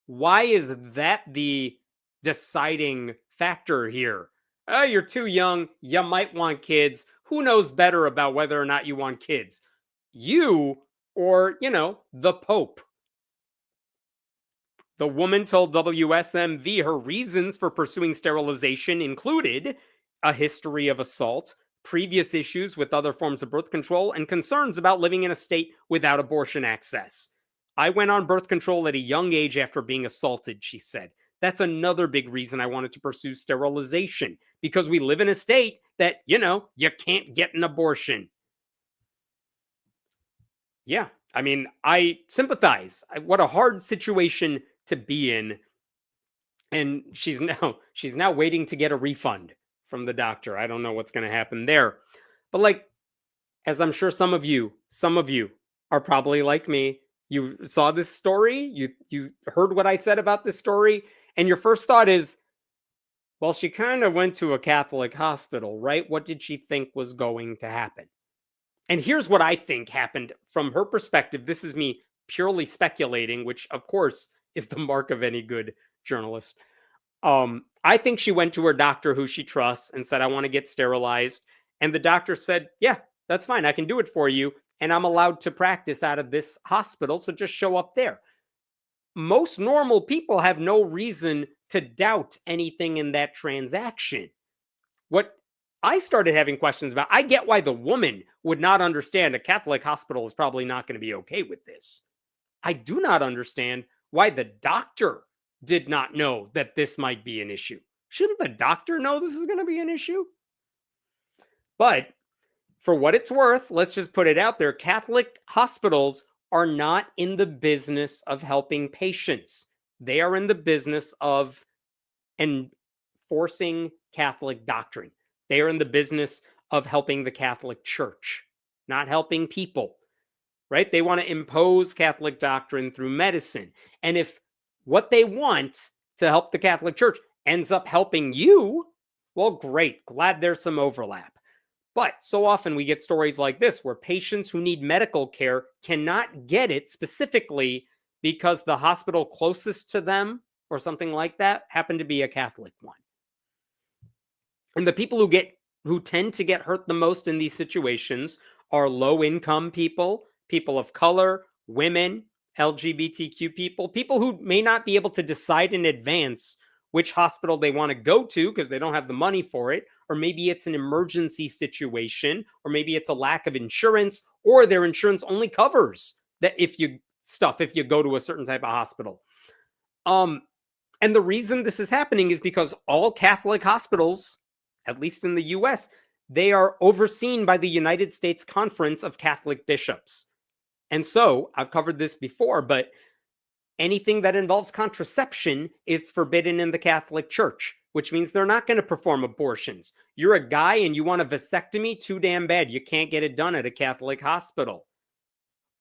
Why is that the deciding factor here? Oh, you're too young. You might want kids. Who knows better about whether or not you want kids? You or, the Pope. The woman told WSMV her reasons for pursuing sterilization included a history of assault, previous issues with other forms of birth control, and concerns about living in a state without abortion access. I went on birth control at a young age after being assaulted, she said. That's another big reason I wanted to pursue sterilization, because we live in a state that, you can't get an abortion. Yeah, I mean, I sympathize. What a hard situation to be in. And she's now waiting to get a refund from the doctor. I don't know what's going to happen there. But as I'm sure some of you are probably like me, you saw this story, you heard what I said about this story, and your first thought is, well, she kind of went to a Catholic hospital, right? What did she think was going to happen? And here's what I think happened from her perspective. This is me purely speculating, which of course is the mark of any good journalist. I think she went to her doctor who she trusts and said, I want to get sterilized. And the doctor said, yeah, that's fine. I can do it for you. And I'm allowed to practice out of this hospital. So just show up there. Most normal people have no reason to doubt anything in that transaction. What I started having questions about, I get why the woman would not understand a Catholic hospital is probably not going to be okay with this. I do not understand why the doctor did not know that this might be an issue. Shouldn't the doctor know this is going to be an issue? But for what it's worth, let's just put it out there. Catholic hospitals are not in the business of helping patients. They are in the business of enforcing Catholic doctrine. They are in the business of helping the Catholic Church, not helping people, right? They want to impose Catholic doctrine through medicine. And if what they want to help the Catholic Church ends up helping you, well, great. Glad there's some overlap. But so often we get stories like this where patients who need medical care cannot get it specifically because the hospital closest to them or something like that happened to be a Catholic one. And the people who tend to get hurt the most in these situations are low-income people, people of color, women, LGBTQ people who may not be able to decide in advance which hospital they want to go to because they don't have the money for it, or maybe it's an emergency situation, or maybe it's a lack of insurance, or their insurance only covers that if you go to a certain type of hospital. And the reason this is happening is because all Catholic hospitals, at least in the US, they are overseen by the United States Conference of Catholic Bishops. And so, I've covered this before, but anything that involves contraception is forbidden in the Catholic Church, which means they're not going to perform abortions. You're a guy and you want a vasectomy, too damn bad. You can't get it done at a Catholic hospital.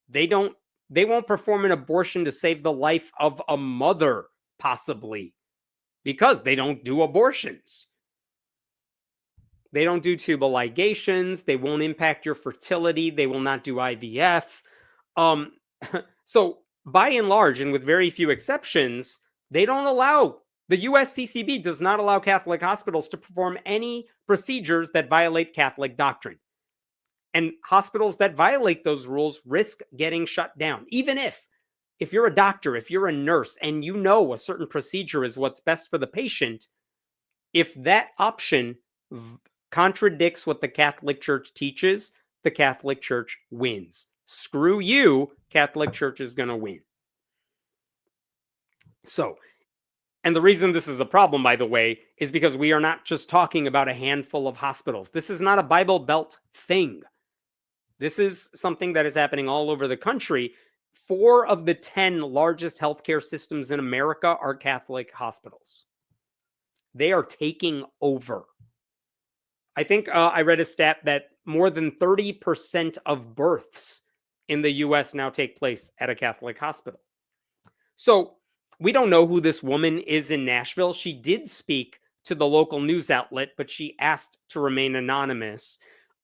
They won't perform an abortion to save the life of a mother, possibly, because they don't do abortions. They don't do tubal ligations. They won't impact your fertility. They will not do IVF. So by and large, and with very few exceptions, they don't allow, the USCCB does not allow Catholic hospitals to perform any procedures that violate Catholic doctrine. And hospitals that violate those rules risk getting shut down. Even if you're a doctor, if you're a nurse, and you know a certain procedure is what's best for the patient, if that option contradicts what the Catholic Church teaches, the Catholic Church wins. screw you, Catholic Church is going to win. So, and the reason this is a problem, by the way, is because we are not just talking about a handful of hospitals. This is not a Bible Belt thing. This is something that is happening all over the country. 4 of the 10 largest healthcare systems in America are Catholic hospitals. They are taking over. I think I read a stat that more than 30% of births in the US now take place at a Catholic hospital. So we don't know who this woman is in Nashville. She did speak to the local news outlet, but she asked to remain anonymous.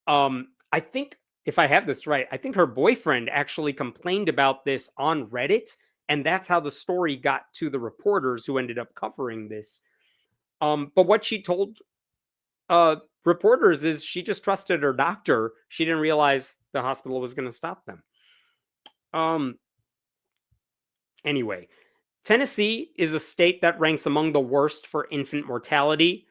I think, if I have this right, I think her boyfriend actually complained about this on Reddit, and that's how the story got to the reporters who ended up covering this. But what she told reporters is she just trusted her doctor. She didn't realize the hospital was going to stop them. Anyway, Tennessee is a state that ranks among the worst for infant mortality.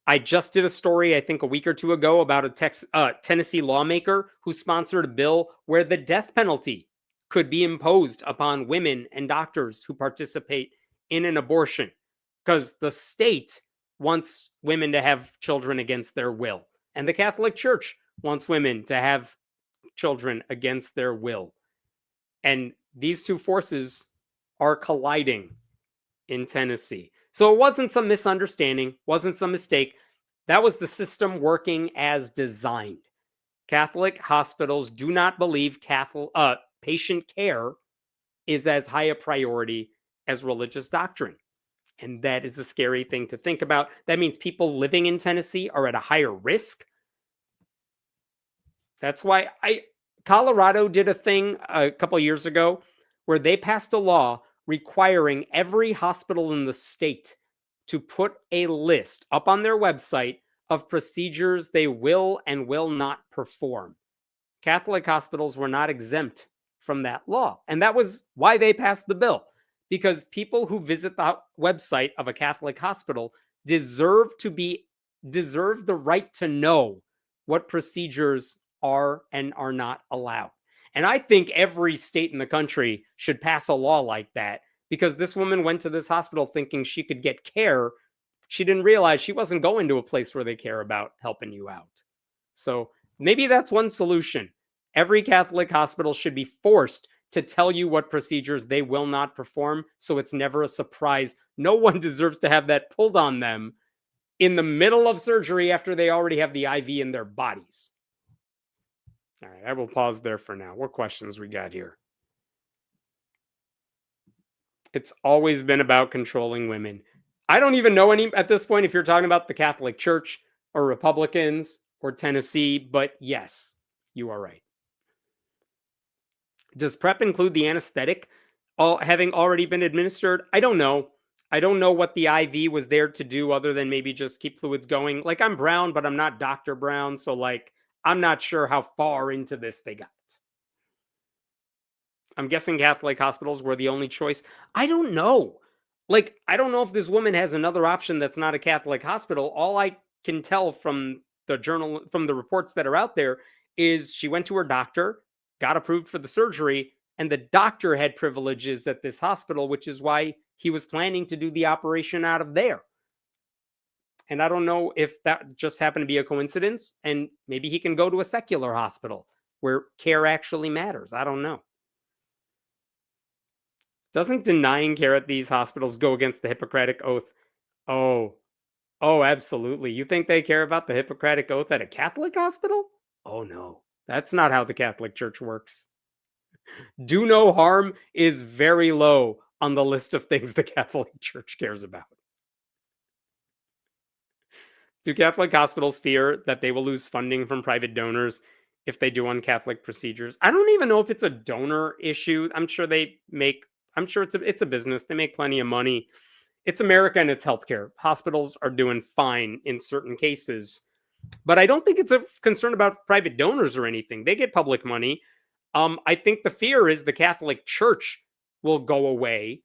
I just did a story, I think a week or two ago, about a Tennessee lawmaker who sponsored a bill where the death penalty could be imposed upon women and doctors who participate in an abortion, because the state wants women to have children against their will, and the Catholic Church wants women to have children against their will. And these two forces are colliding in Tennessee. So it wasn't some misunderstanding, wasn't some mistake. That was the system working as designed. Catholic hospitals do not believe patient care is as high a priority as religious doctrine. And that is a scary thing to think about. That means people living in Tennessee are at a higher risk. That's why Colorado did a thing a couple years ago where they passed a law requiring every hospital in the state to put a list up on their website of procedures they will and will not perform. Catholic hospitals were not exempt from that law. And that was why they passed the bill, because people who visit the website of a Catholic hospital deserve the right to know what procedures are and are not allowed. And I think every state in the country should pass a law like that, because this woman went to this hospital thinking she could get care. She didn't realize she wasn't going to a place where they care about helping you out. So maybe that's one solution. Every Catholic hospital should be forced to tell you what procedures they will not perform, so it's never a surprise. No one deserves to have that pulled on them in the middle of surgery after they already have the IV in their bodies. All right, I will pause there for now. What questions we got here? It's always been about controlling women. I don't even know any at this point if you're talking about the Catholic Church or Republicans or Tennessee, but yes, you are right. Does PrEP include the anesthetic having already been administered? I don't know. I don't know what the IV was there to do other than maybe just keep fluids going. Like, I'm Brown, but I'm not Dr. Brown, so like, I'm not sure how far into this they got. I'm guessing Catholic hospitals were the only choice. I don't know. Like, I don't know if this woman has another option that's not a Catholic hospital. All I can tell from the reports that are out there is she went to her doctor, got approved for the surgery, and the doctor had privileges at this hospital, which is why he was planning to do the operation out of there. And I don't know if that just happened to be a coincidence, and maybe he can go to a secular hospital where care actually matters. I don't know. Doesn't denying care at these hospitals go against the Hippocratic Oath? Oh, absolutely. You think they care about the Hippocratic Oath at a Catholic hospital? Oh, no. That's not how the Catholic Church works. Do no harm is very low on the list of things the Catholic Church cares about. Do Catholic hospitals fear that they will lose funding from private donors if they do un-Catholic procedures? I don't even know if it's a donor issue. I'm sure it's a business. They make plenty of money. It's America and it's healthcare. Hospitals are doing fine in certain cases. But I don't think it's a concern about private donors or anything. They get public money. I think the fear is the Catholic Church will go away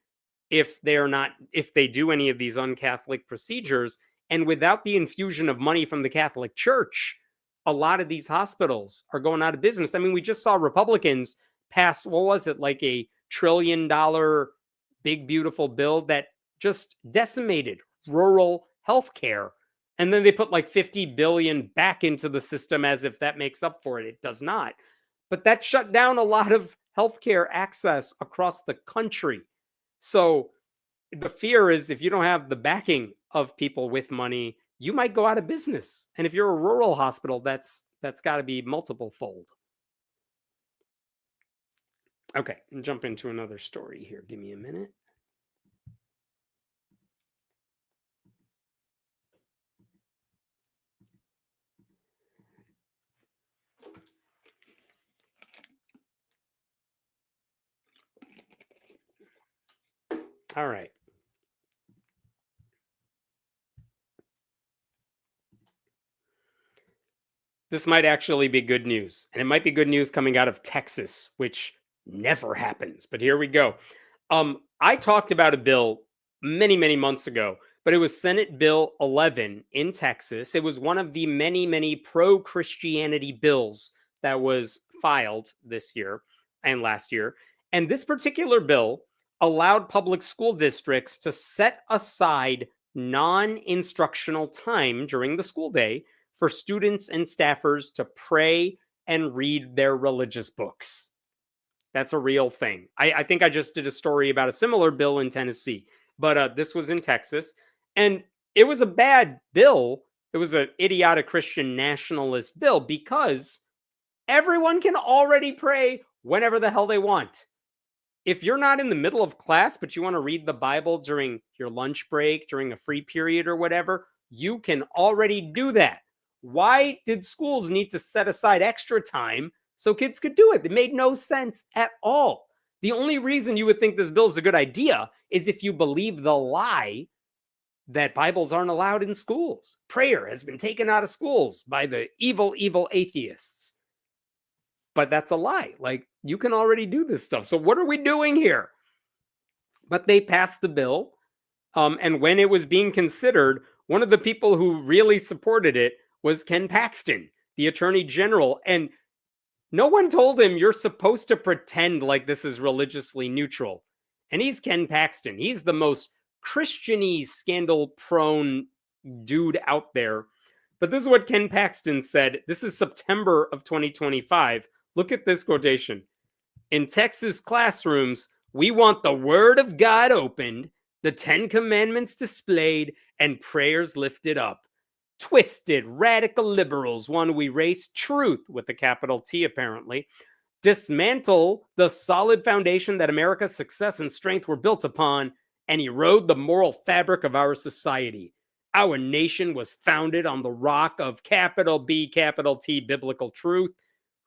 if they do any of these un-Catholic procedures. And without the infusion of money from the Catholic Church, a lot of these hospitals are going out of business. I mean, we just saw Republicans pass, what was it, like a $1 trillion big, beautiful bill that just decimated rural healthcare. And then they put like 50 billion back into the system as if that makes up for it. It does not. But that shut down a lot of healthcare access across the country. So the fear is if you don't have the backing of people with money, you might go out of business. And if you're a rural hospital, that's got to be multiple fold. Okay, and jump into another story here. Give me a minute. All right. This might actually be good news. And it might be good news coming out of Texas, which never happens. But here we go. I talked about a bill many, many months ago, but it was Senate Bill 11 in Texas. It was one of the many, many pro-Christianity bills that was filed this year and last year. And this particular bill allowed public school districts to set aside non-instructional time during the school day for students and staffers to pray and read their religious books. That's a real thing. I think I just did a story about a similar bill in Tennessee, but this was in Texas. And it was a bad bill. It was an idiotic Christian nationalist bill because everyone can already pray whenever the hell they want. If you're not in the middle of class, but you want to read the Bible during your lunch break, during a free period or whatever, you can already do that. Why did schools need to set aside extra time so kids could do it? It made no sense at all. The only reason you would think this bill is a good idea is if you believe the lie that Bibles aren't allowed in schools. Prayer has been taken out of schools by the evil, evil atheists. But that's a lie. Like, you can already do this stuff. So what are we doing here? But they passed the bill. And when it was being considered, one of the people who really supported it was Ken Paxton, the Attorney General. And no one told him you're supposed to pretend like this is religiously neutral. And he's Ken Paxton. He's the most Christian-y, scandal-prone dude out there. But this is what Ken Paxton said. This is September of 2025. Look at this quotation. In Texas classrooms, we want the Word of God opened, the 10 Commandments displayed, and prayers lifted up. Twisted, radical liberals want to erase truth, with a capital T apparently, dismantle the solid foundation that America's success and strength were built upon, and erode the moral fabric of our society. Our nation was founded on the rock of capital B, capital T, biblical truth,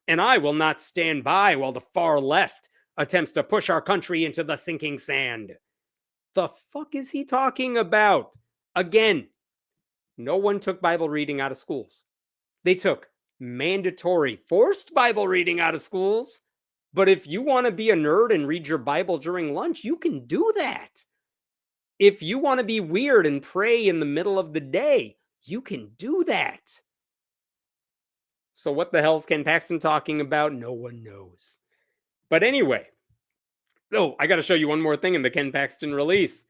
and I will not stand by while the far left attempts to push our country into the sinking sand. The fuck is he talking about? Again, no one took Bible reading out of schools. They took mandatory, forced Bible reading out of schools. But if you want to be a nerd and read your Bible during lunch, you can do that. If you want to be weird and pray in the middle of the day, you can do that. So what the hell is Ken Paxton talking about? No one knows. But anyway, I got to show you one more thing in the Ken Paxton release.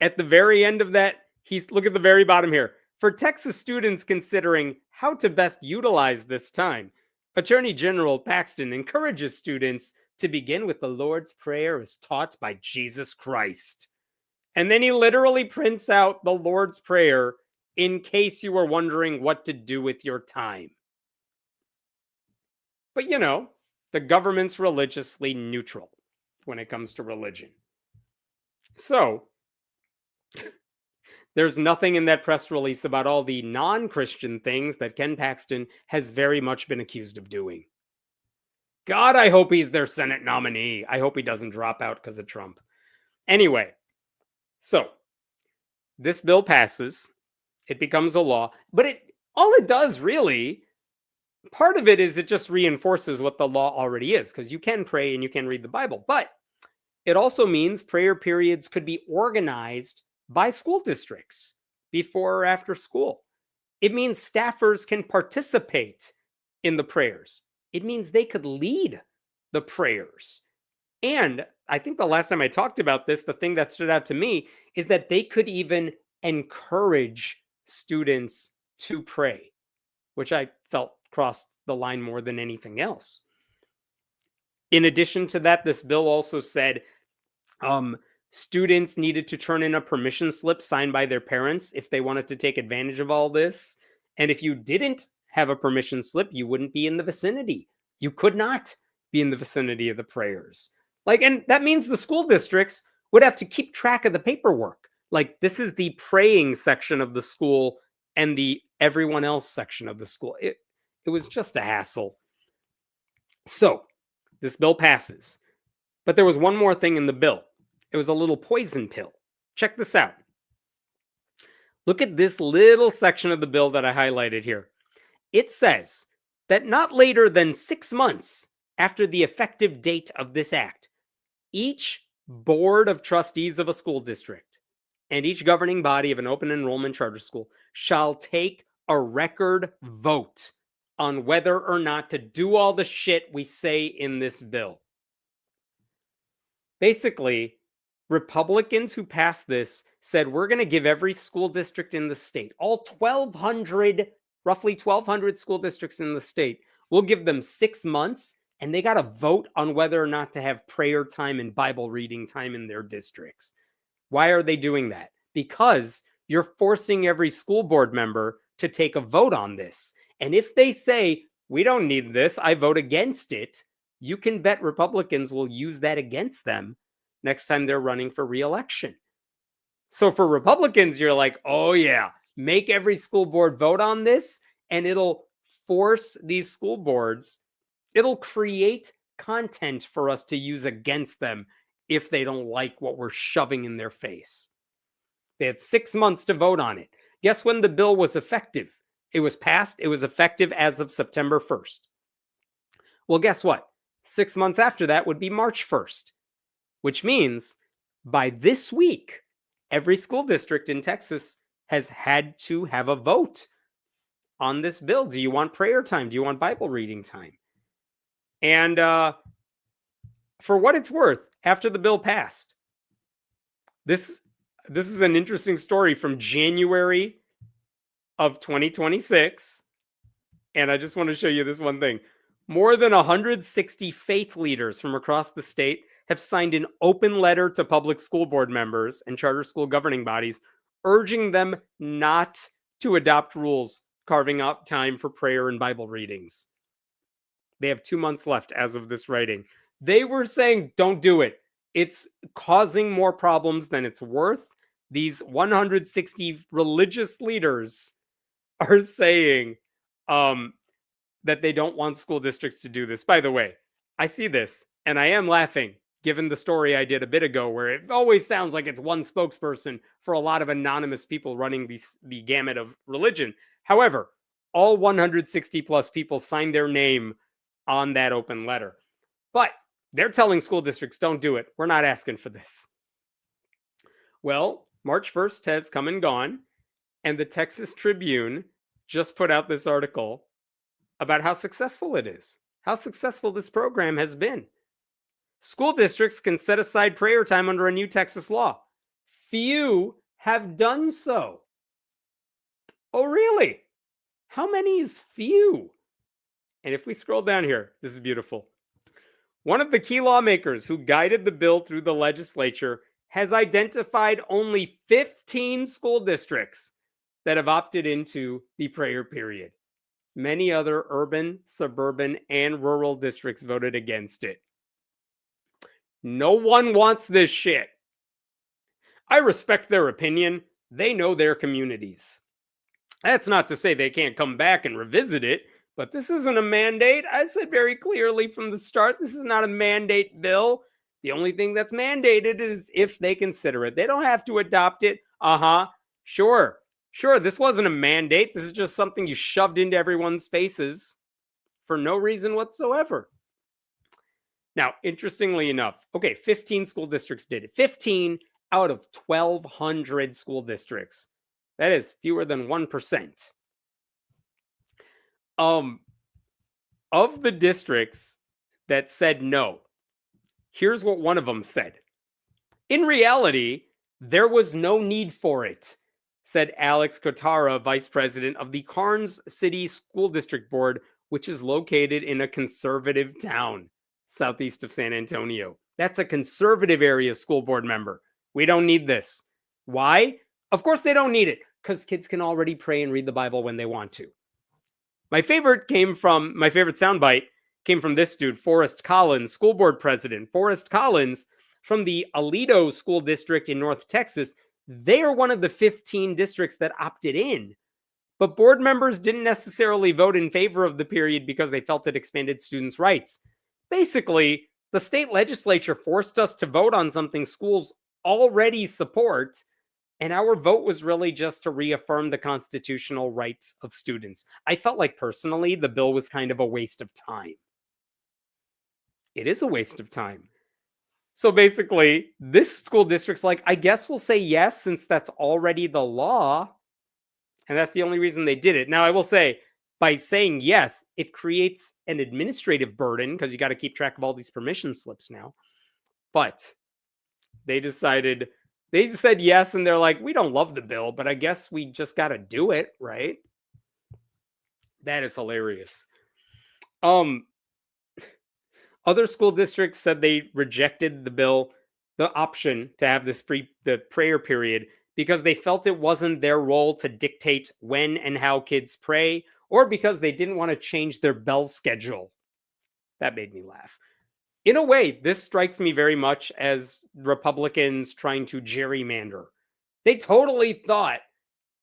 At the very end of that, look at the very bottom here. For Texas students considering how to best utilize this time, Attorney General Paxton encourages students to begin with the Lord's Prayer as taught by Jesus Christ. And then he literally prints out the Lord's Prayer in case you were wondering what to do with your time. But you know, the government's religiously neutral when it comes to religion. So, there's nothing in that press release about all the non-Christian things that Ken Paxton has very much been accused of doing. God, I hope he's their Senate nominee. I hope he doesn't drop out because of Trump. Anyway, so this bill passes. It becomes a law. But all it does really, part of it is it just reinforces what the law already is, because you can pray and you can read the Bible. But it also means prayer periods could be organized by school districts before or after school. It means staffers can participate in the prayers. It means they could lead the prayers. And I think the last time I talked about this, the thing that stood out to me is that they could even encourage students to pray, which I felt crossed the line more than anything else. In addition to that, this bill also said students needed to turn in a permission slip signed by their parents if they wanted to take advantage of all this. And if you didn't have a permission slip, you wouldn't be in the vicinity. You could not be in the vicinity of the prayers. And that means the school districts would have to keep track of the paperwork. This is the praying section of the school and the everyone else section of the school. It was just a hassle. So this bill passes. But there was one more thing in the bill. It was a little poison pill. Check this out. Look at this little section of the bill that I highlighted here. It says that not later than 6 months after the effective date of this act, each board of trustees of a school district and each governing body of an open enrollment charter school shall take a record vote on whether or not to do all the shit we say in this bill. Basically, Republicans who passed this said, we're going to give every school district in the state, all 1,200, roughly 1,200 school districts in the state, we'll give them 6 months, and they got to vote on whether or not to have prayer time and Bible reading time in their districts. Why are they doing that? Because you're forcing every school board member to take a vote on this. And if they say, we don't need this, I vote against it, you can bet Republicans will use that against them next time they're running for re-election. So for Republicans, you're like, oh yeah, make every school board vote on this, and it'll force these school boards, it'll create content for us to use against them if they don't like what we're shoving in their face. They had 6 months to vote on it. Guess when the bill was effective? It was passed. It was effective as of September 1st. Well, guess what? 6 months after that would be March 1st, which means by this week, every school district in Texas has had to have a vote on this bill. Do you want prayer time? Do you want Bible reading time? And for what it's worth, after the bill passed, this is an interesting story from January of 2026. And I just want to show you this one thing. More than 160 faith leaders from across the state have signed an open letter to public school board members and charter school governing bodies, urging them not to adopt rules carving out time for prayer and Bible readings. They have 2 months left as of this writing. They were saying, don't do it. It's causing more problems than it's worth. These 160 religious leaders are saying that they don't want school districts to do this. By the way, I see this and I am laughing given the story I did a bit ago where it always sounds like it's one spokesperson for a lot of anonymous people running the gamut of religion. However, all 160 plus people signed their name on that open letter. But they're telling school districts, don't do it. We're not asking for this. Well, March 1st has come and gone, and the Texas Tribune just put out this article about how successful it is, how successful this program has been. School districts can set aside prayer time under a new Texas law. Few have done so. Oh, really? How many is few? And if we scroll down here, this is beautiful. One of the key lawmakers who guided the bill through the legislature has identified only 15 school districts that have opted into the prayer period. Many other urban, suburban, and rural districts voted against it. No one wants this shit. I respect their opinion. They know their communities. That's not to say they can't come back and revisit it, but this isn't a mandate. I said very clearly from the start, this is not a mandate bill. The only thing that's mandated is if they consider it. They don't have to adopt it. Sure, this wasn't a mandate. This is just something you shoved into everyone's faces for no reason whatsoever. Now, interestingly enough, 15 school districts did it. 15 out of 1,200 school districts. That is fewer than 1%. Of the districts that said no. Here's what one of them said. In reality, there was no need for it, said Alex Kotara, vice president of the Karnes City School District Board, which is located in a conservative town southeast of San Antonio. That's a conservative area school board member. We don't need this. Why? Of course they don't need it, because kids can already pray and read the Bible when they want to. My favorite soundbite came from this dude, Forrest Collins, school board president. Forrest Collins from the Aledo School District in North Texas. They are one of the 15 districts that opted in. But board members didn't necessarily vote in favor of the period because they felt it expanded students' rights. Basically, the state legislature forced us to vote on something schools already support, and our vote was really just to reaffirm the constitutional rights of students. I felt like personally the bill was kind of a waste of time. It is a waste of time. So basically, this school district's like, I guess we'll say yes since that's already the law. And that's the only reason they did it. Now, I will say, by saying yes, it creates an administrative burden because you got to keep track of all these permission slips now. But they said yes, and they're like, we don't love the bill, but I guess we just got to do it, right? That is hilarious. Other school districts said they rejected the bill, the option to have the prayer period, because they felt it wasn't their role to dictate when and how kids pray, or because they didn't want to change their bell schedule. That made me laugh. In a way, this strikes me very much as Republicans trying to gerrymander. They totally thought,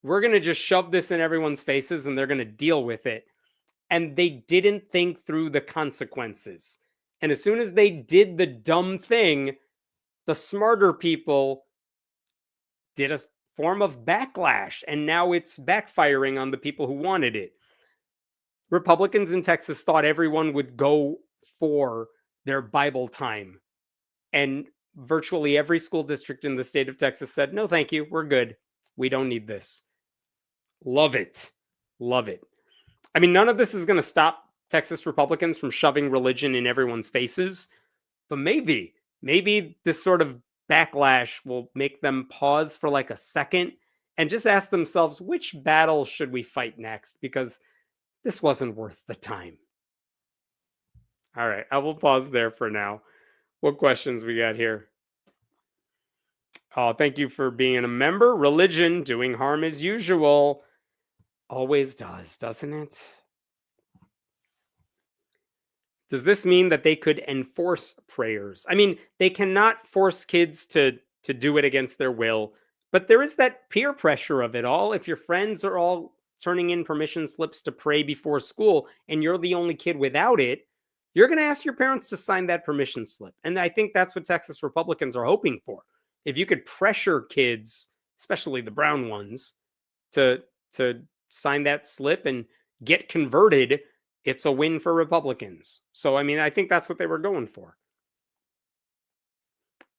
we're going to just shove this in everyone's faces and they're going to deal with it. And they didn't think through the consequences. And as soon as they did the dumb thing, the smarter people did a form of backlash, and now it's backfiring on the people who wanted it. Republicans in Texas thought everyone would go for their Bible time. And virtually every school district in the state of Texas said, no, thank you. We're good. We don't need this. Love it. Love it. I mean, none of this is going to stop Texas Republicans from shoving religion in everyone's faces, but maybe this sort of backlash will make them pause for like a second and just ask themselves, which battle should we fight next? Because this wasn't worth the time. All right, I will pause there for now. What questions we got here? Oh, thank you for being a member. Religion doing harm as usual. Always does, doesn't it? Does this mean that they could enforce prayers? I mean, they cannot force kids to do it against their will, but there is that peer pressure of it all. If your friends are all turning in permission slips to pray before school and you're the only kid without it, you're going to ask your parents to sign that permission slip. And I think that's what Texas Republicans are hoping for. If you could pressure kids, especially the brown ones, to sign that slip and get converted, it's a win for Republicans. So, I mean, I think that's what they were going for.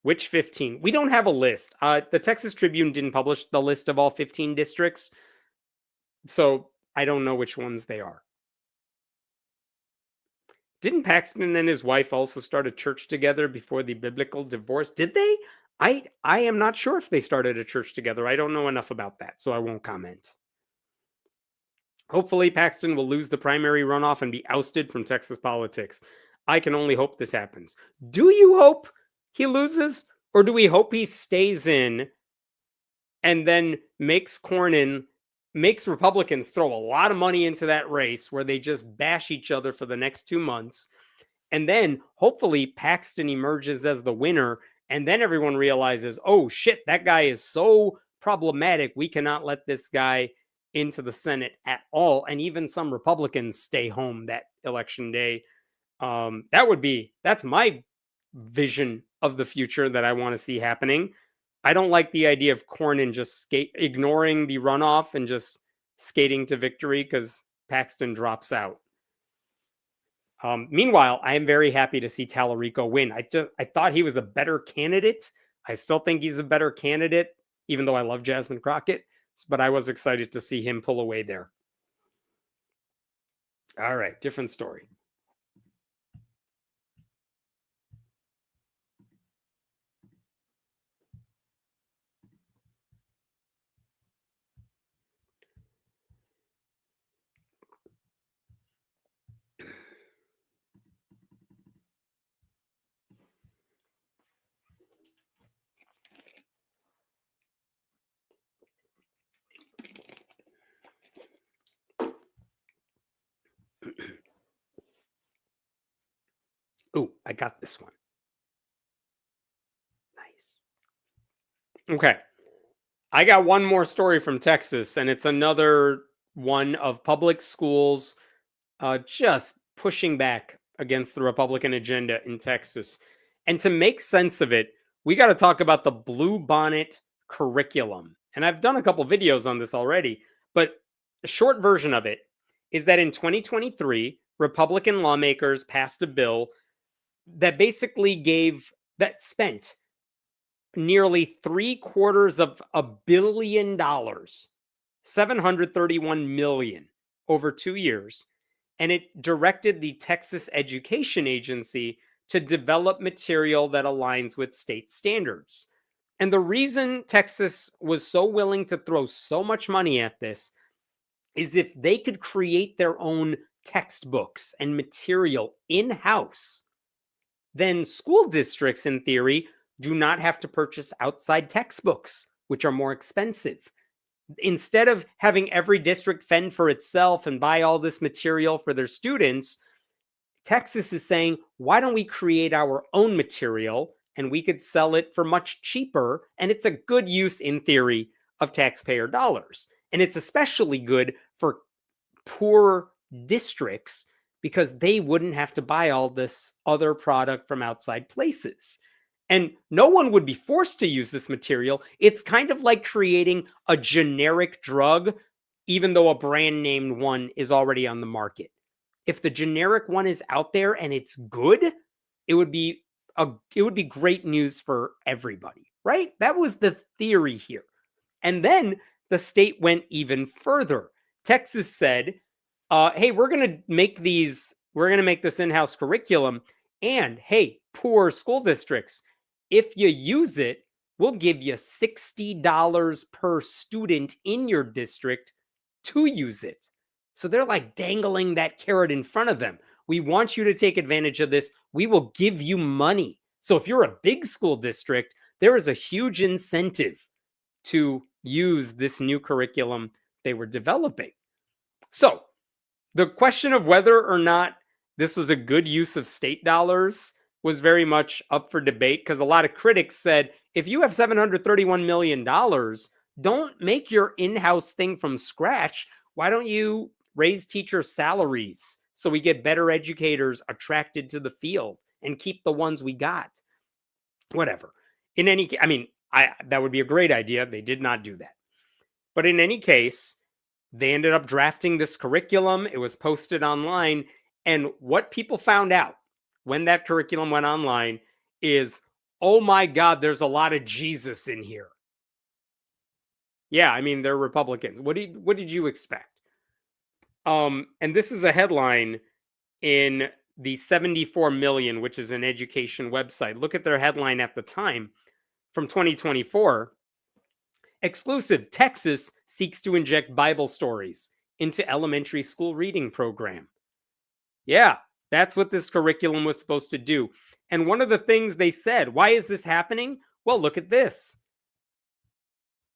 Which 15? We don't have a list. The Texas Tribune didn't publish the list of all 15 districts, so I don't know which ones they are. Didn't Paxton and his wife also start a church together before the biblical divorce? Did they? I am not sure if they started a church together. I don't know enough about that, so I won't comment. Hopefully, Paxton will lose the primary runoff and be ousted from Texas politics. I can only hope this happens. Do you hope he loses? Or do we hope he stays in and then makes Republicans throw a lot of money into that race where they just bash each other for the next 2 months? And then hopefully Paxton emerges as the winner. And then everyone realizes, oh shit, that guy is so problematic. We cannot let this guy into the Senate at all. And even some Republicans stay home that election day. That's my vision of the future that I want to see happening. I don't like the idea of Cornyn just ignoring the runoff and just skating to victory because Paxton drops out. Meanwhile, I am very happy to see Tallarico win. I thought he was a better candidate. I still think he's a better candidate, even though I love Jasmine Crockett. But I was excited to see him pull away there. All right, different story. Oh, I got this one. Nice. Okay. I got one more story from Texas, and it's another one of public schools just pushing back against the Republican agenda in Texas. And to make sense of it, we got to talk about the Blue Bonnet curriculum. And I've done a couple videos on this already, but the short version of it is that in 2023, Republican lawmakers passed a bill that basically spent nearly $731 billion, 731 million over 2 years, and it directed the Texas Education Agency to develop material that aligns with state standards. And the reason Texas was so willing to throw so much money at this is if they could create their own textbooks and material in-house, then school districts, in theory, do not have to purchase outside textbooks, which are more expensive. Instead of having every district fend for itself and buy all this material for their students, Texas is saying, why don't we create our own material and we could sell it for much cheaper? And it's a good use, in theory, of taxpayer dollars. And it's especially good for poor districts because they wouldn't have to buy all this other product from outside places. And no one would be forced to use this material. It's kind of like creating a generic drug, even though a brand named one is already on the market. If the generic one is out there and it's good, it would be great news for everybody, right? That was the theory here. And then the state went even further. Texas said, hey, we're going to make this in-house curriculum. And hey, poor school districts, if you use it, we'll give you $60 per student in your district to use it. So they're like dangling that carrot in front of them. We want you to take advantage of this. We will give you money. So if you're a big school district, there is a huge incentive to use this new curriculum they were developing. So the question of whether or not this was a good use of state dollars was very much up for debate, because a lot of critics said, if you have $731 million, don't make your in-house thing from scratch. Why don't you raise teacher salaries so we get better educators attracted to the field and keep the ones we got? Whatever. In any case, that would be a great idea. They did not do that. But in any case, they ended up drafting this curriculum. It was posted online. And what people found out when that curriculum went online is, oh my God, there's a lot of Jesus in here. Yeah, they're Republicans. What did you expect? And this is a headline in the 74 Million, which is an education website. Look at their headline at the time from 2024. Exclusive, Texas seeks to inject Bible stories into elementary school reading program. Yeah, that's what this curriculum was supposed to do. And one of the things they said, why is this happening? Well, look at this.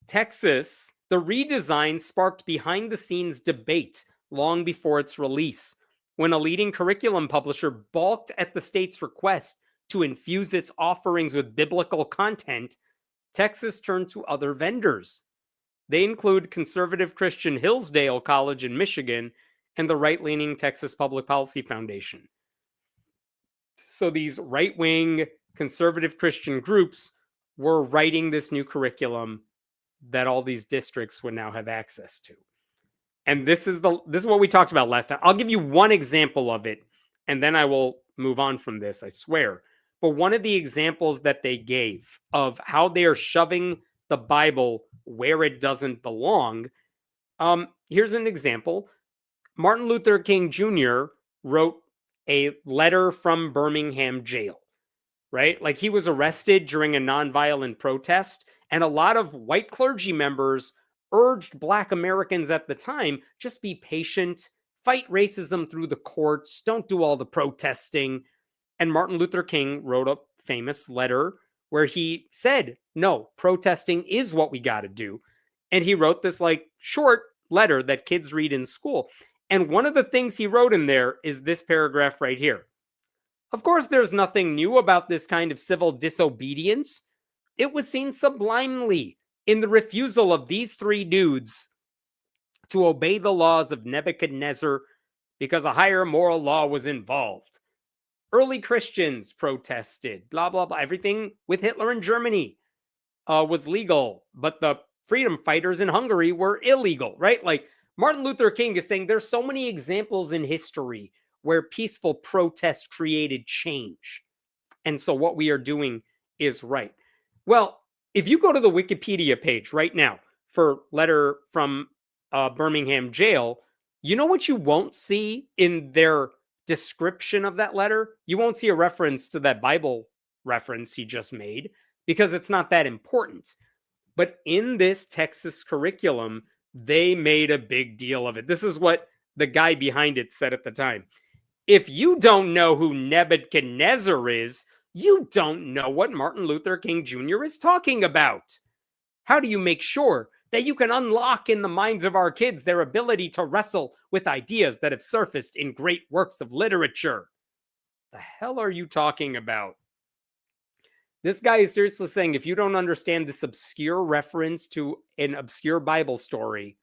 Texas, the redesign sparked behind-the-scenes debate long before its release, when a leading curriculum publisher balked at the state's request to infuse its offerings with biblical content. Texas turned to other vendors. They include conservative Christian Hillsdale College in Michigan and the right-leaning Texas Public Policy Foundation. So these right-wing conservative Christian groups were writing this new curriculum that all these districts would now have access to. And this is what we talked about last time. I'll give you one example of it, and then I will move on from this, I swear. But one of the examples that they gave of how they are shoving the Bible where it doesn't belong, here's an example. Martin Luther King Jr. wrote a letter from Birmingham jail, right? Like, he was arrested during a nonviolent protest, and a lot of white clergy members urged Black Americans at the time, just be patient, fight racism through the courts, don't do all the protesting. And Martin Luther King wrote a famous letter where he said, no, protesting is what we got to do. And he wrote this short letter that kids read in school. And one of the things he wrote in there is this paragraph right here. Of course, there's nothing new about this kind of civil disobedience. It was seen sublimely in the refusal of these three dudes to obey the laws of Nebuchadnezzar because a higher moral law was involved. Early Christians protested, blah, blah, blah. Everything with Hitler in Germany was legal, but the freedom fighters in Hungary were illegal, right? Like Martin Luther King is saying there's so many examples in history where peaceful protest created change. And so what we are doing is right. Well, if you go to the Wikipedia page right now for letter from Birmingham jail, you know what you won't see in their description of that letter? You won't see a reference to that Bible reference he just made because it's not that important. But in this Texas curriculum, they made a big deal of it. This is what the guy behind it said at the time. If you don't know who Nebuchadnezzar is, you don't know what Martin Luther King Jr. is talking about. How do you make sure that you can unlock in the minds of our kids their ability to wrestle with ideas that have surfaced in great works of literature? The hell are you talking about? This guy is seriously saying if you don't understand this obscure reference to an obscure Bible story,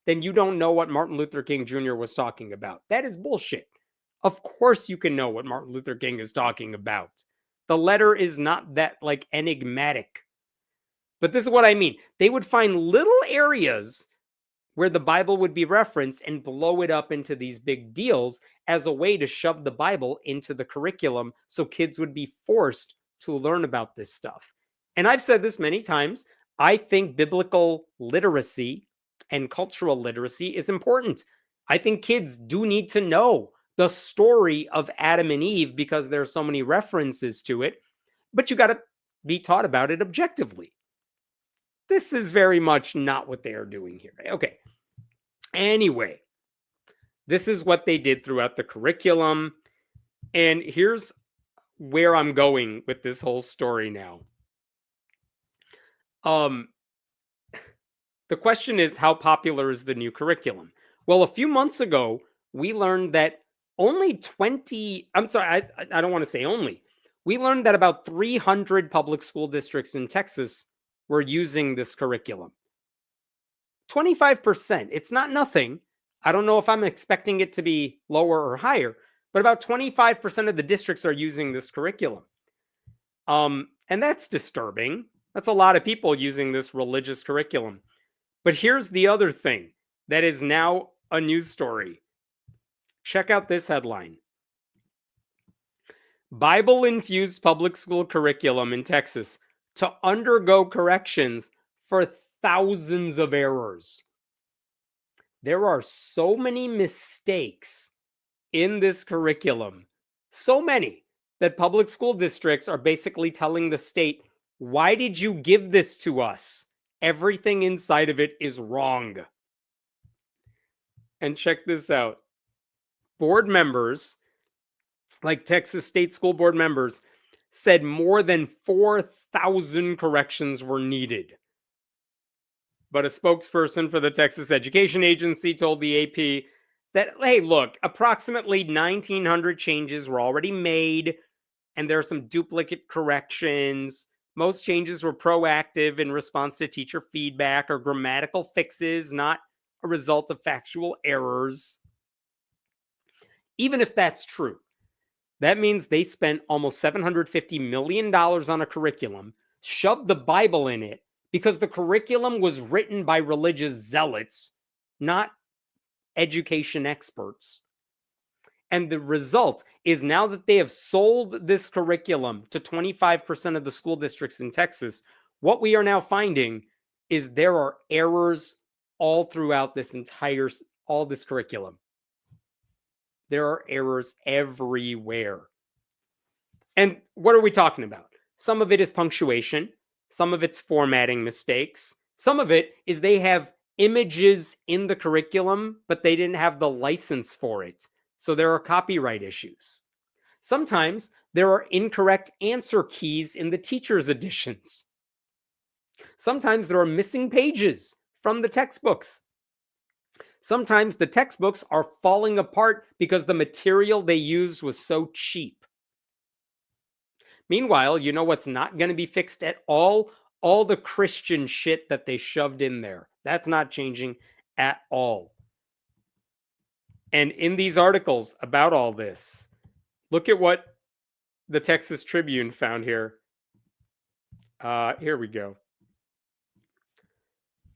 then you don't know what Martin Luther King Jr. was talking about. That is bullshit. Of course you can know what Martin Luther King is talking about. The letter is not that like enigmatic. But this is what I mean. They would find little areas where the Bible would be referenced and blow it up into these big deals as a way to shove the Bible into the curriculum so kids would be forced to learn about this stuff. And I've said this many times. I think biblical literacy and cultural literacy is important. I think kids do need to know the story of Adam and Eve because there are so many references to it, but you got to be taught about it objectively. This is very much not what they are doing here. Okay. Anyway, this is what they did throughout the curriculum. And here's where I'm going with this whole story now. The question is, how popular is the new curriculum? Well, a few months ago, we learned that only 20, I'm sorry, I don't want to say only. We learned that about 300 public school districts in Texas were using this curriculum. 25%. It's not nothing. I don't know if I'm expecting it to be lower or higher, but about 25% of the districts are using this curriculum. And that's disturbing. That's a lot of people using this religious curriculum. But here's the other thing that is now a news story. Check out this headline. Bible-infused public school curriculum in Texas to undergo corrections for thousands of errors. There are so many mistakes in this curriculum, so many, that public school districts are basically telling the state, why did you give this to us? Everything inside of it is wrong. And check this out. Board members, like Texas State School Board members, said more than 4,000 corrections were needed. But a spokesperson for the Texas Education Agency told the AP that, hey, look, approximately 1,900 changes were already made, and there are some duplicate corrections. Most changes were proactive in response to teacher feedback or grammatical fixes, not a result of factual errors. Even if that's true, that means they spent almost $750 million on a curriculum, shoved the Bible in it, because the curriculum was written by religious zealots, not education experts. And the result is now that they have sold this curriculum to 25% of the school districts in Texas, what we are now finding is there are errors all throughout all this curriculum. There are errors everywhere. And what are we talking about? Some of it is punctuation. Some of it's formatting mistakes. Some of it is they have images in the curriculum, but they didn't have the license for it. So there are copyright issues. Sometimes there are incorrect answer keys in the teacher's editions. Sometimes there are missing pages from the textbooks. Sometimes the textbooks are falling apart because the material they used was so cheap. Meanwhile, you know what's not going to be fixed at all? All the Christian shit that they shoved in there. That's not changing at all. And in these articles about all this, look at what the Texas Tribune found here. Here we go.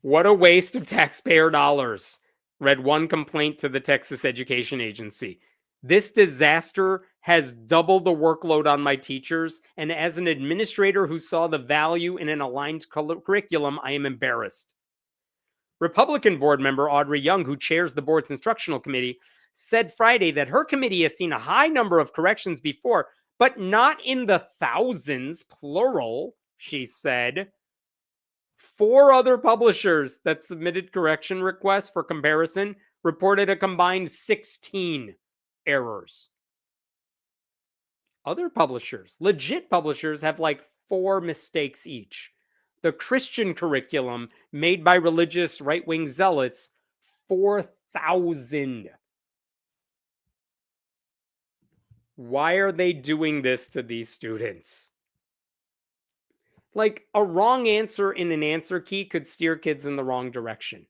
What a waste of taxpayer dollars, read one complaint to the Texas Education Agency. This disaster has doubled the workload on my teachers, and as an administrator who saw the value in an aligned curriculum, I am embarrassed. Republican board member Audrey Young, who chairs the board's instructional committee, said Friday that her committee has seen a high number of corrections before, but not in the thousands, plural, she said. 4 other publishers that submitted correction requests for comparison reported a combined 16 errors. Other publishers, legit publishers, have like 4 mistakes each. The Christian curriculum made by religious right-wing zealots, 4,000. Why are they doing this to these students? Like, a wrong answer in an answer key could steer kids in the wrong direction.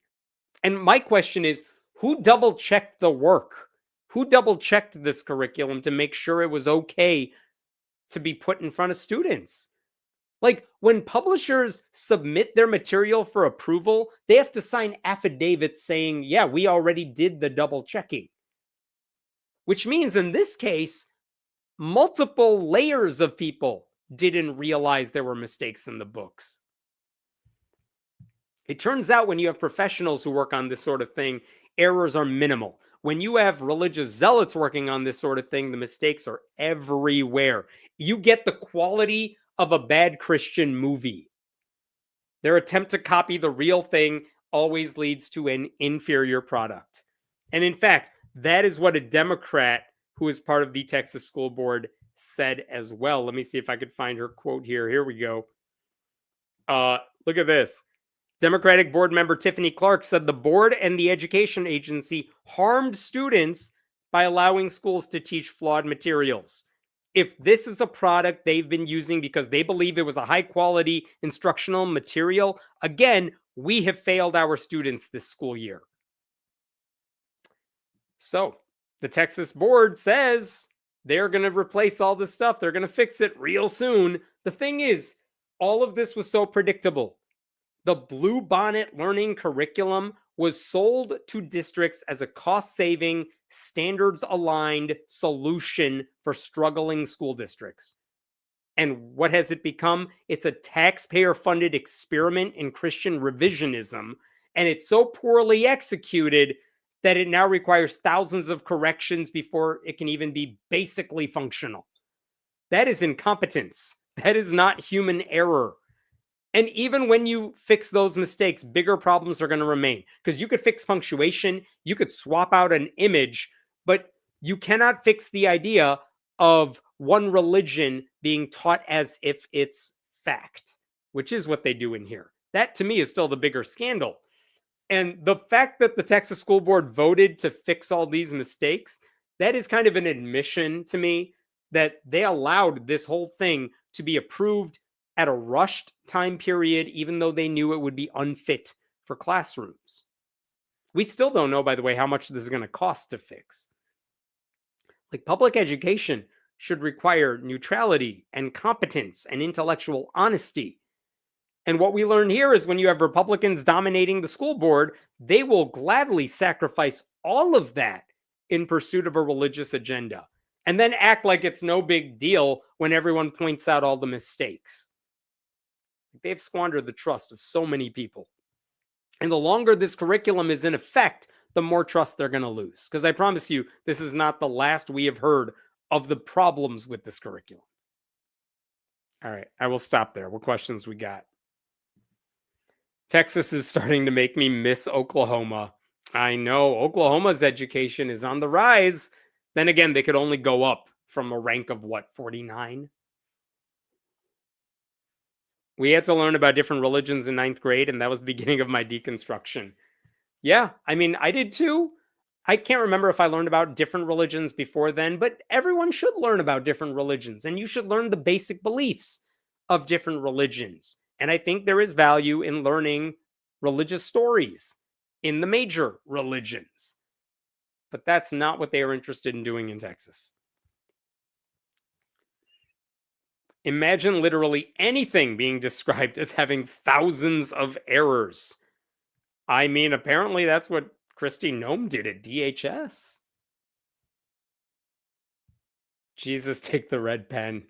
And my question is, who double-checked the work? Who double-checked this curriculum to make sure it was okay to be put in front of students? Like, when publishers submit their material for approval, they have to sign affidavits saying, yeah, we already did the double-checking. Which means, in this case, multiple layers of people didn't realize there were mistakes in the books. It turns out when you have professionals who work on this sort of thing, errors are minimal. When you have religious zealots working on this sort of thing, the mistakes are everywhere. You get the quality of a bad Christian movie. Their attempt to copy the real thing always leads to an inferior product. And in fact, that is what a Democrat who is part of the Texas School Board said as well. Let me see if I could find her quote here. Here we go. Look at this. Democratic board member Tiffany Clark said the board and the education agency harmed students by allowing schools to teach flawed materials. If this is a product they've been using because they believe it was a high quality instructional material, again, we have failed our students this school year. So the Texas board says they're going to replace all this stuff. They're going to fix it real soon. The thing is, all of this was so predictable. The Blue Bonnet learning curriculum was sold to districts as a cost-saving, standards-aligned solution for struggling school districts. And what has it become? It's a taxpayer-funded experiment in Christian revisionism, and it's so poorly executed that it now requires thousands of corrections before it can even be basically functional. That is incompetence. That is not human error. And even when you fix those mistakes, bigger problems are going to remain. Because you could fix punctuation, you could swap out an image, but you cannot fix the idea of one religion being taught as if it's fact, which is what they do in here. That, to me, is still the bigger scandal. And the fact that the Texas School Board voted to fix all these mistakes, that is kind of an admission to me that they allowed this whole thing to be approved at a rushed time period, even though they knew it would be unfit for classrooms. We still don't know, by the way, how much this is going to cost to fix. Like, public education should require neutrality and competence and intellectual honesty. And what we learn here is when you have Republicans dominating the school board, they will gladly sacrifice all of that in pursuit of a religious agenda, and then act like it's no big deal when everyone points out all the mistakes. They've squandered the trust of so many people. And the longer this curriculum is in effect, the more trust they're going to lose. Because I promise you, this is not the last we have heard of the problems with this curriculum. All right, I will stop there. What questions we got? Texas is starting to make me miss Oklahoma. I know Oklahoma's education is on the rise. Then again, they could only go up from a rank of what, 49? We had to learn about different religions in 9th grade, and that was the beginning of my deconstruction. Yeah, I mean, I did too. I can't remember if I learned about different religions before then, but everyone should learn about different religions, and you should learn the basic beliefs of different religions. And I think there is value in learning religious stories in the major religions. But that's not what they are interested in doing in Texas. Imagine literally anything being described as having thousands of errors. I mean, apparently that's what Kristi Noem did at DHS. Jesus, take the red pen.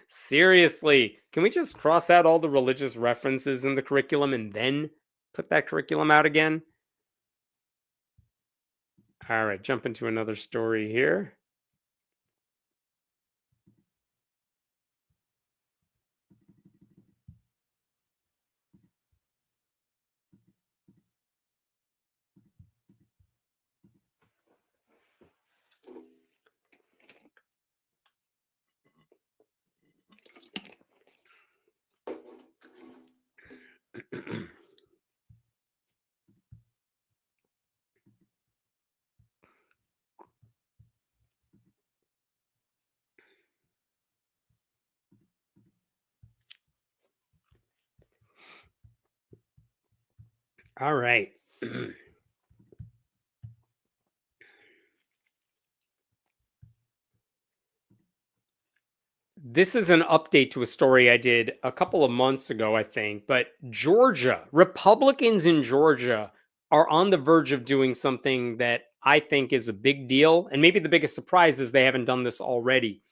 Seriously, can we just cross out all the religious references in the curriculum and then put that curriculum out again? All right, jump into another story here. All right. This is an update to a story I did a couple of months ago, I think. But Georgia, Republicans in Georgia are on the verge of doing something that I think is a big deal. And maybe the biggest surprise is they haven't done this already.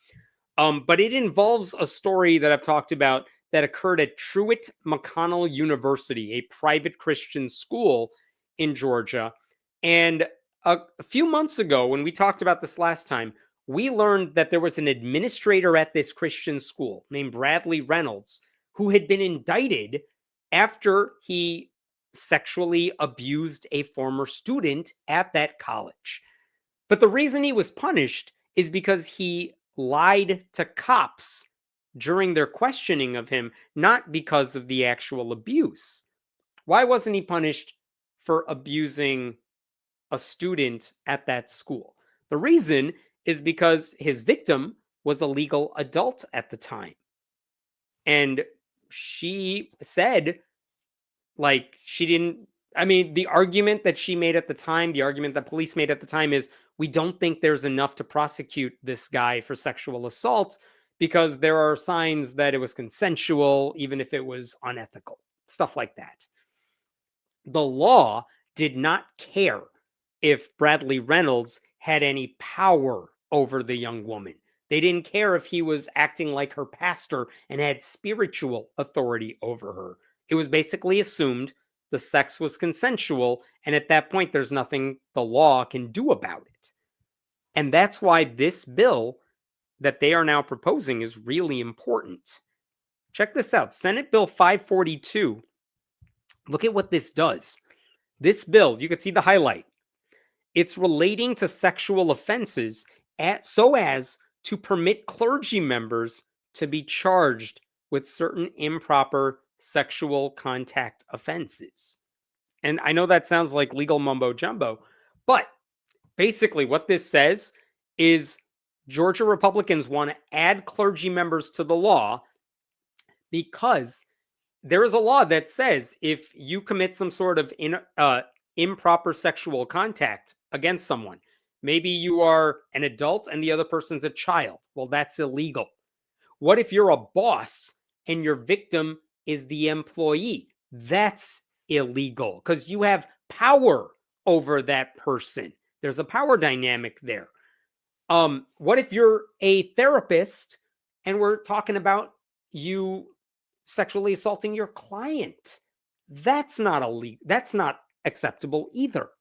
But it involves a story that I've talked about that occurred at Truett McConnell University, a private Christian school in Georgia. And a few months ago, when we talked about this last time, we learned that there was an administrator at this Christian school named Bradley Reynolds who had been indicted after he sexually abused a former student at that college. But the reason he was punished is because he lied to cops during their questioning of him, not because of the actual abuse. Why wasn't he punished for abusing a student at that school? The reason is because his victim was a legal adult at the time. And she said, like, she didn't, I mean, the argument that she made at the time, the argument that police made at the time is, we don't think there's enough to prosecute this guy for sexual assault because there are signs that it was consensual, even if it was unethical, stuff like that. The law did not care if Bradley Reynolds had any power over the young woman. They didn't care if he was acting like her pastor and had spiritual authority over her. It was basically assumed the sex was consensual, and at that point, there's nothing the law can do about it. And that's why this bill that they are now proposing is really important. Check this out. Senate Bill 542. Look at what this does. This bill, you can see the highlight. It's relating to sexual offenses so as to permit clergy members to be charged with certain improper sexual contact offenses. And I know that sounds like legal mumbo jumbo, but basically what this says is Georgia Republicans want to add clergy members to the law because there is a law that says if you commit some sort of improper sexual contact against someone, maybe you are an adult and the other person's a child, well, that's illegal. What if you're a boss and your victim is the employee? That's illegal because you have power over that person. There's a power dynamic there. What if you're a therapist and we're talking about you sexually assaulting your client? That's not illegal. That's not acceptable either.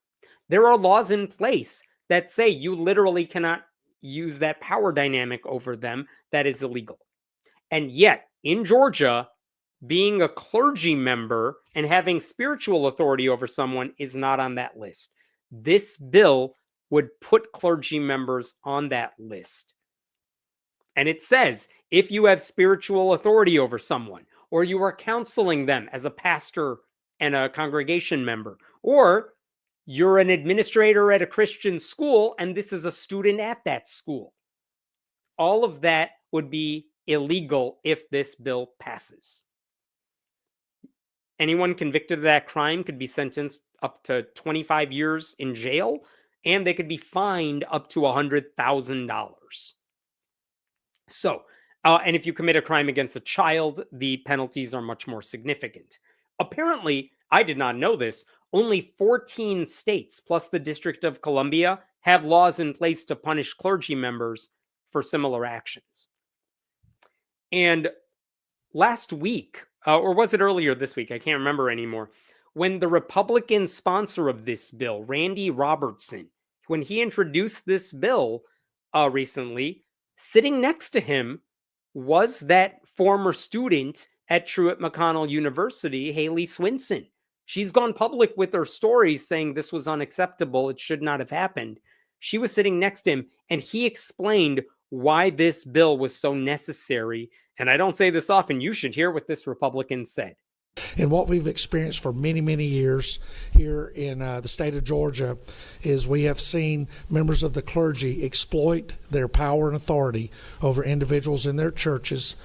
There are laws in place that say you literally cannot use that power dynamic over them. That is illegal. And yet, in Georgia, being a clergy member and having spiritual authority over someone is not on that list. This bill would put clergy members on that list. And it says, if you have spiritual authority over someone, or you are counseling them as a pastor and a congregation member, or you're an administrator at a Christian school and this is a student at that school. All of that would be illegal if this bill passes. Anyone convicted of that crime could be sentenced up to 25 years in jail, and they could be fined up to $100,000. So, and if you commit a crime against a child, the penalties are much more significant. Apparently, I did not know this, only 14 states plus the District of Columbia have laws in place to punish clergy members for similar actions. And last week, or was it earlier this week? I can't remember anymore. When the Republican sponsor of this bill, Randy Robertson, when he introduced this bill recently, sitting next to him was that former student at Truett McConnell University, Haley Swinson. She's gone public with her stories saying this was unacceptable. It should not have happened. She was sitting next to him, and he explained why this bill was so necessary. And I don't say this often. You should hear what this Republican said. And what we've experienced for many, many years here in the state of Georgia is we have seen members of the clergy exploit their power and authority over individuals in their churches,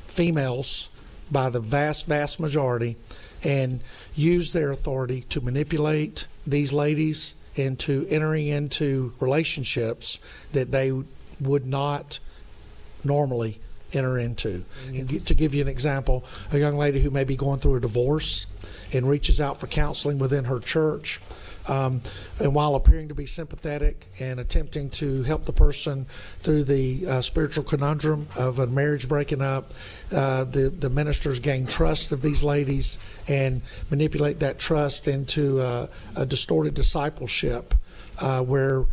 females by the vast, vast majority, and use their authority to manipulate these ladies into entering into relationships that they would not normally enter into. And to give you an example, a young lady who may be going through a divorce and reaches out for counseling within her church, and while appearing to be sympathetic and attempting to help the person through the spiritual conundrum of a marriage breaking up, the ministers gain trust of these ladies and manipulate that trust into a distorted discipleship, where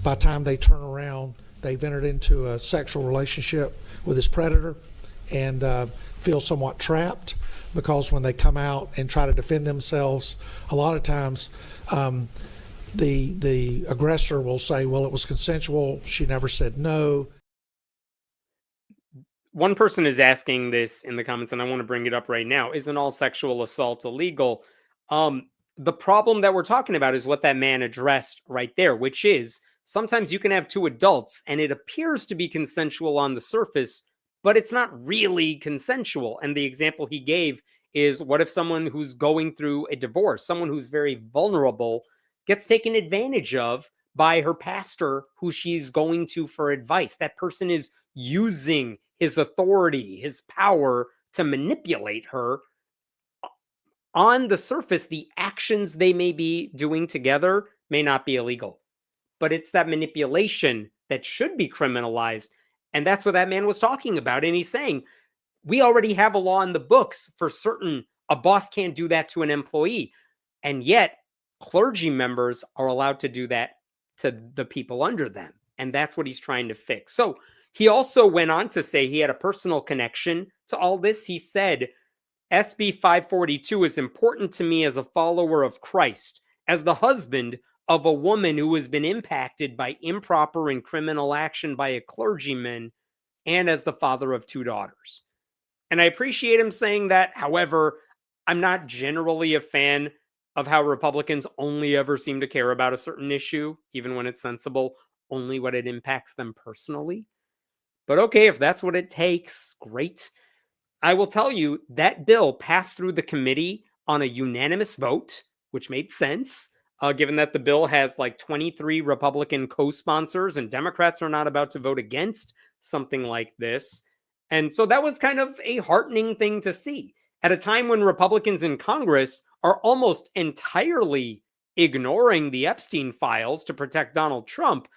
by the time they turn around, they've entered into a sexual relationship with this predator and feel somewhat trapped, because when they come out and try to defend themselves, a lot of times the aggressor will say, well, it was consensual, she never said no. One person is asking this in the comments, and I want to bring it up right now. Isn't all sexual assault illegal? The problem that we're talking about is what that man addressed right there, which is sometimes you can have two adults and it appears to be consensual on the surface, but it's not really consensual. And the example he gave is, what if someone who's going through a divorce, someone who's very vulnerable, gets taken advantage of by her pastor who she's going to for advice? That person is using his authority, his power to manipulate her. On the surface, the actions they may be doing together may not be illegal, but it's that manipulation that should be criminalized. And that's what that man was talking about. And he's saying, we already have a law in the books for certain. A boss can't do that to an employee. And yet clergy members are allowed to do that to the people under them. And that's what he's trying to fix. So he also went on to say he had a personal connection to all this. He said, SB 542 is important to me as a follower of Christ, as the husband of a woman who has been impacted by improper and criminal action by a clergyman, and as the father of two daughters. And I appreciate him saying that. However, I'm not generally a fan of how Republicans only ever seem to care about a certain issue, even when it's sensible, only when it impacts them personally. But okay, if that's what it takes, great. I will tell you that bill passed through the committee on a unanimous vote, which made sense, given that the bill has like 23 Republican co-sponsors and Democrats are not about to vote against something like this. And so that was kind of a heartening thing to see at a time when Republicans in Congress are almost entirely ignoring the Epstein files to protect Donald Trump.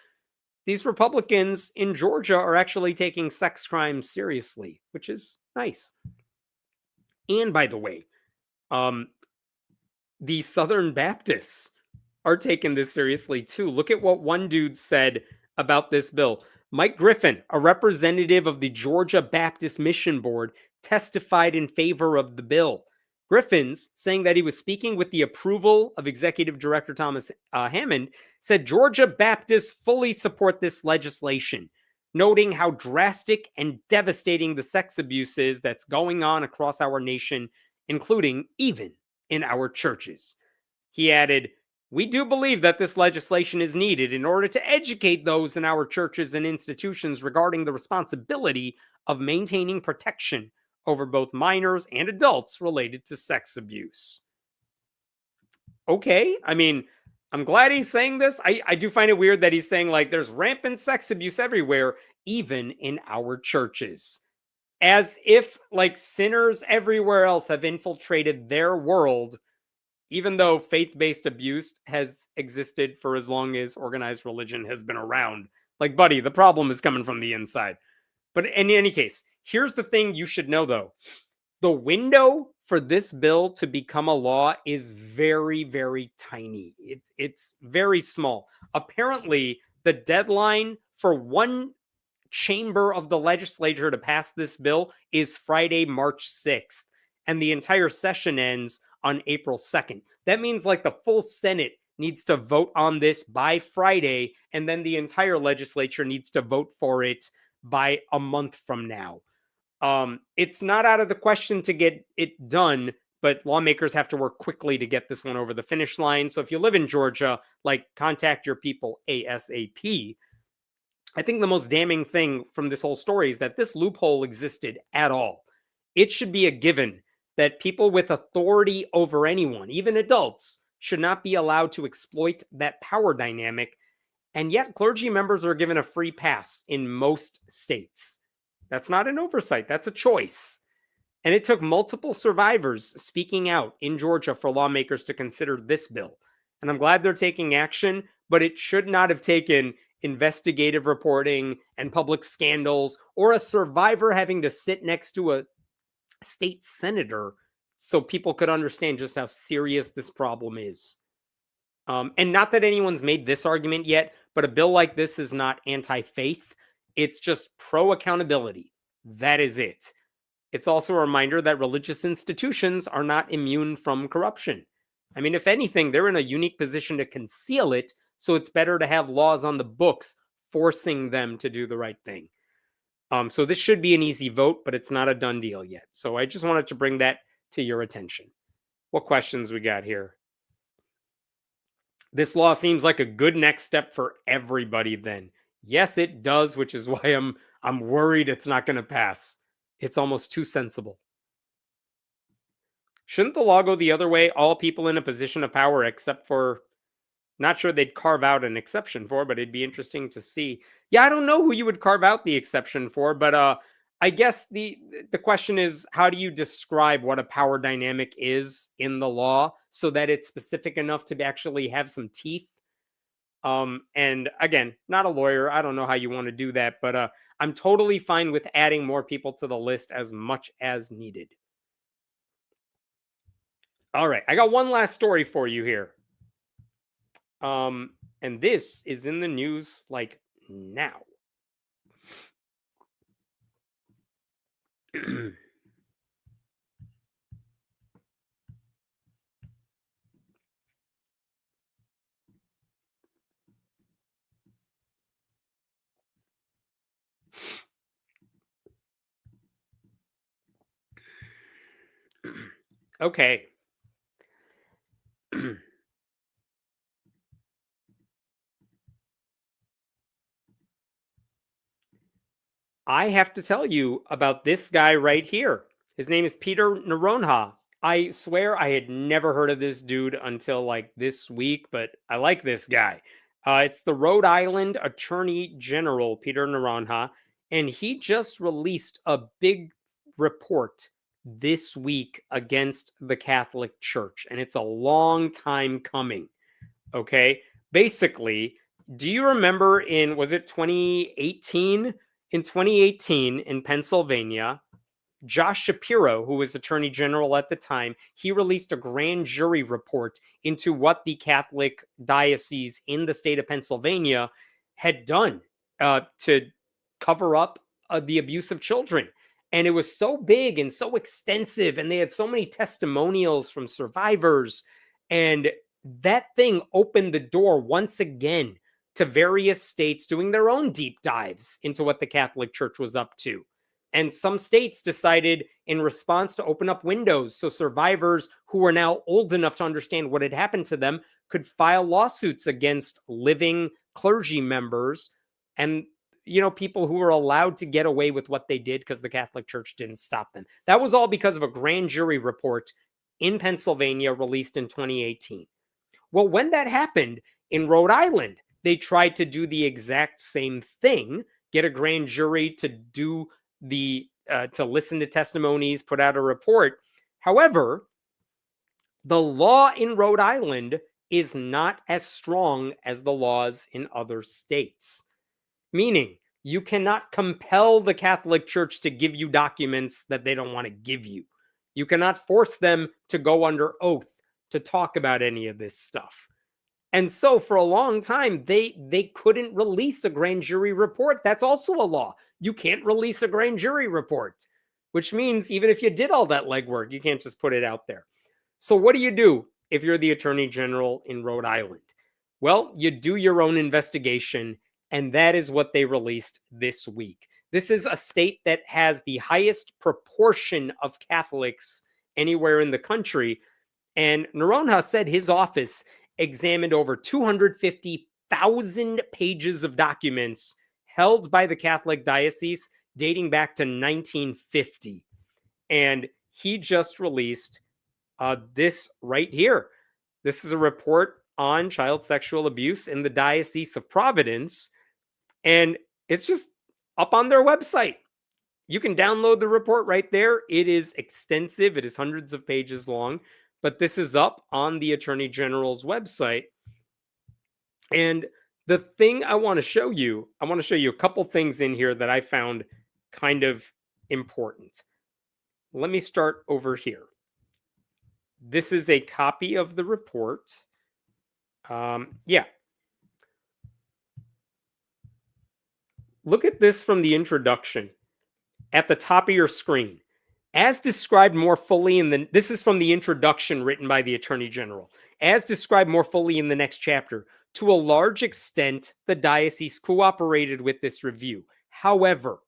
These Republicans in Georgia are actually taking sex crimes seriously, which is nice. And by the way, the Southern Baptists are taking this seriously too. Look at what one dude said about this bill. Mike Griffin, a representative of the Georgia Baptist Mission Board, testified in favor of the bill. Griffin's, saying that he was speaking with the approval of Executive Director Thomas Hammond, said Georgia Baptists fully support this legislation, noting how drastic and devastating the sex abuse is that's going on across our nation, including even in our churches. He added, We do believe that this legislation is needed in order to educate those in our churches and institutions regarding the responsibility of maintaining protection over both minors and adults related to sex abuse. Okay, I mean, I'm glad he's saying this. I do find it weird that he's saying, like, there's rampant sex abuse everywhere, even in our churches. As if, like, sinners everywhere else have infiltrated their world, even though faith-based abuse has existed for as long as organized religion has been around. Like, buddy, the problem is coming from the inside. But in any case, here's the thing you should know, though. The window for this bill to become a law is very, very tiny. It's very small. Apparently, the deadline for one chamber of the legislature to pass this bill is Friday, March 6th. And the entire session ends on April 2nd. That means like the full Senate needs to vote on this by Friday, and then the entire legislature needs to vote for it by a month from now. It's not out of the question to get it done, but lawmakers have to work quickly to get this one over the finish line. So if you live in Georgia, like, contact your people ASAP. I think the most damning thing from this whole story is that this loophole existed at all. It should be a given that people with authority over anyone, even adults, should not be allowed to exploit that power dynamic. And yet clergy members are given a free pass in most states. That's not an oversight, that's a choice. And it took multiple survivors speaking out in Georgia for lawmakers to consider this bill. And I'm glad they're taking action, but it should not have taken investigative reporting and public scandals or a survivor having to sit next to a state senator so people could understand just how serious this problem is. And not that anyone's made this argument yet, but a bill like this is not anti-faith. It's just pro-accountability. That is it. It's also a reminder that religious institutions are not immune from corruption. I mean, if anything, they're in a unique position to conceal it, so it's better to have laws on the books forcing them to do the right thing. So this should be an easy vote, but it's not a done deal yet. So I just wanted to bring that to your attention. What questions we got here? This law seems like a good next step for everybody then. Yes, it does, which is why I'm worried it's not going to pass. It's almost too sensible. Shouldn't the law go the other way? All people in a position of power, except for, not sure they'd carve out an exception for, but it'd be interesting to see. Yeah, I don't know who you would carve out the exception for, but I guess the question is, how do you describe what a power dynamic is in the law so that it's specific enough to actually have some teeth? And again, not a lawyer. I don't know how you want to do that, but I'm totally fine with adding more people to the list as much as needed. All right, I got one last story for you here. And this is in the news like now. Okay. I have to tell you about this guy right here. His name is Peter Naronha. I swear I had never heard of this dude until like this week, but I like this guy. It's the Rhode Island Attorney General, Peter Naronha, and he just released a big report this week against the Catholic Church, and it's a long time coming. Okay? Basically, do you remember was it 2018? In 2018, in Pennsylvania, Josh Shapiro, who was Attorney General at the time, he released a grand jury report into what the Catholic diocese in the state of Pennsylvania had done to cover up the abuse of children. And it was so big and so extensive, and they had so many testimonials from survivors. And that thing opened the door once again to various states doing their own deep dives into what the Catholic Church was up to. And some states decided in response to open up windows so survivors who were now old enough to understand what had happened to them could file lawsuits against living clergy members and people who were allowed to get away with what they did because the Catholic Church didn't stop them. That was all because of a grand jury report in Pennsylvania released in 2018. Well, when that happened in Rhode Island, they tried to do the exact same thing, get a grand jury to do to listen to testimonies, put out a report. However, the law in Rhode Island is not as strong as the laws in other states. Meaning, you cannot compel the Catholic Church to give you documents that they don't want to give you. You cannot force them to go under oath to talk about any of this stuff. And so for a long time, they couldn't release a grand jury report. That's also a law. You can't release a grand jury report, which means even if you did all that legwork, you can't just put it out there. So what do you do if you're the Attorney General in Rhode Island? Well, you do your own investigation, and that is what they released this week. This is a state that has the highest proportion of Catholics anywhere in the country. And Noronha said his office examined over 250,000 pages of documents held by the Catholic Diocese dating back to 1950. And he just released this right here. This is a report on child sexual abuse in the Diocese of Providence. And it's just up on their website. You can download the report right there. It is extensive. It is hundreds of pages long. But this is up on the Attorney General's website. And the thing I want to show you a couple things in here that I found kind of important. Let me start over here. This is a copy of the report. Look at this from the introduction at the top of your screen. As described more fully this is from the introduction written by the Attorney General. As described more fully in the next chapter, to a large extent, the diocese cooperated with this review. However,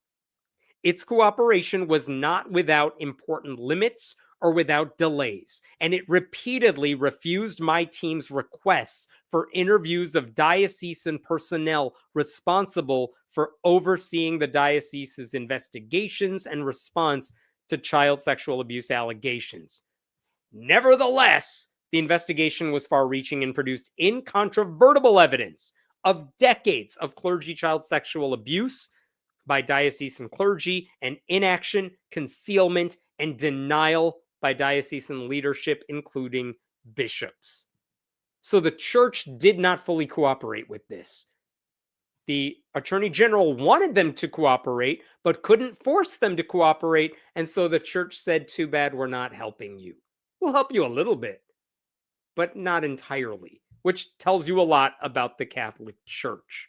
its cooperation was not without important limits or without delays, and it repeatedly refused my team's requests for interviews of diocesan personnel responsible for overseeing the diocese's investigations and response to child sexual abuse allegations. Nevertheless, the investigation was far-reaching and produced incontrovertible evidence of decades of clergy child sexual abuse by diocesan clergy and inaction, concealment, and denial by diocesan leadership, including bishops. So the church did not fully cooperate with this. The Attorney General wanted them to cooperate, but couldn't force them to cooperate. And so the church said, too bad, we're not helping you. We'll help you a little bit, but not entirely, which tells you a lot about the Catholic Church.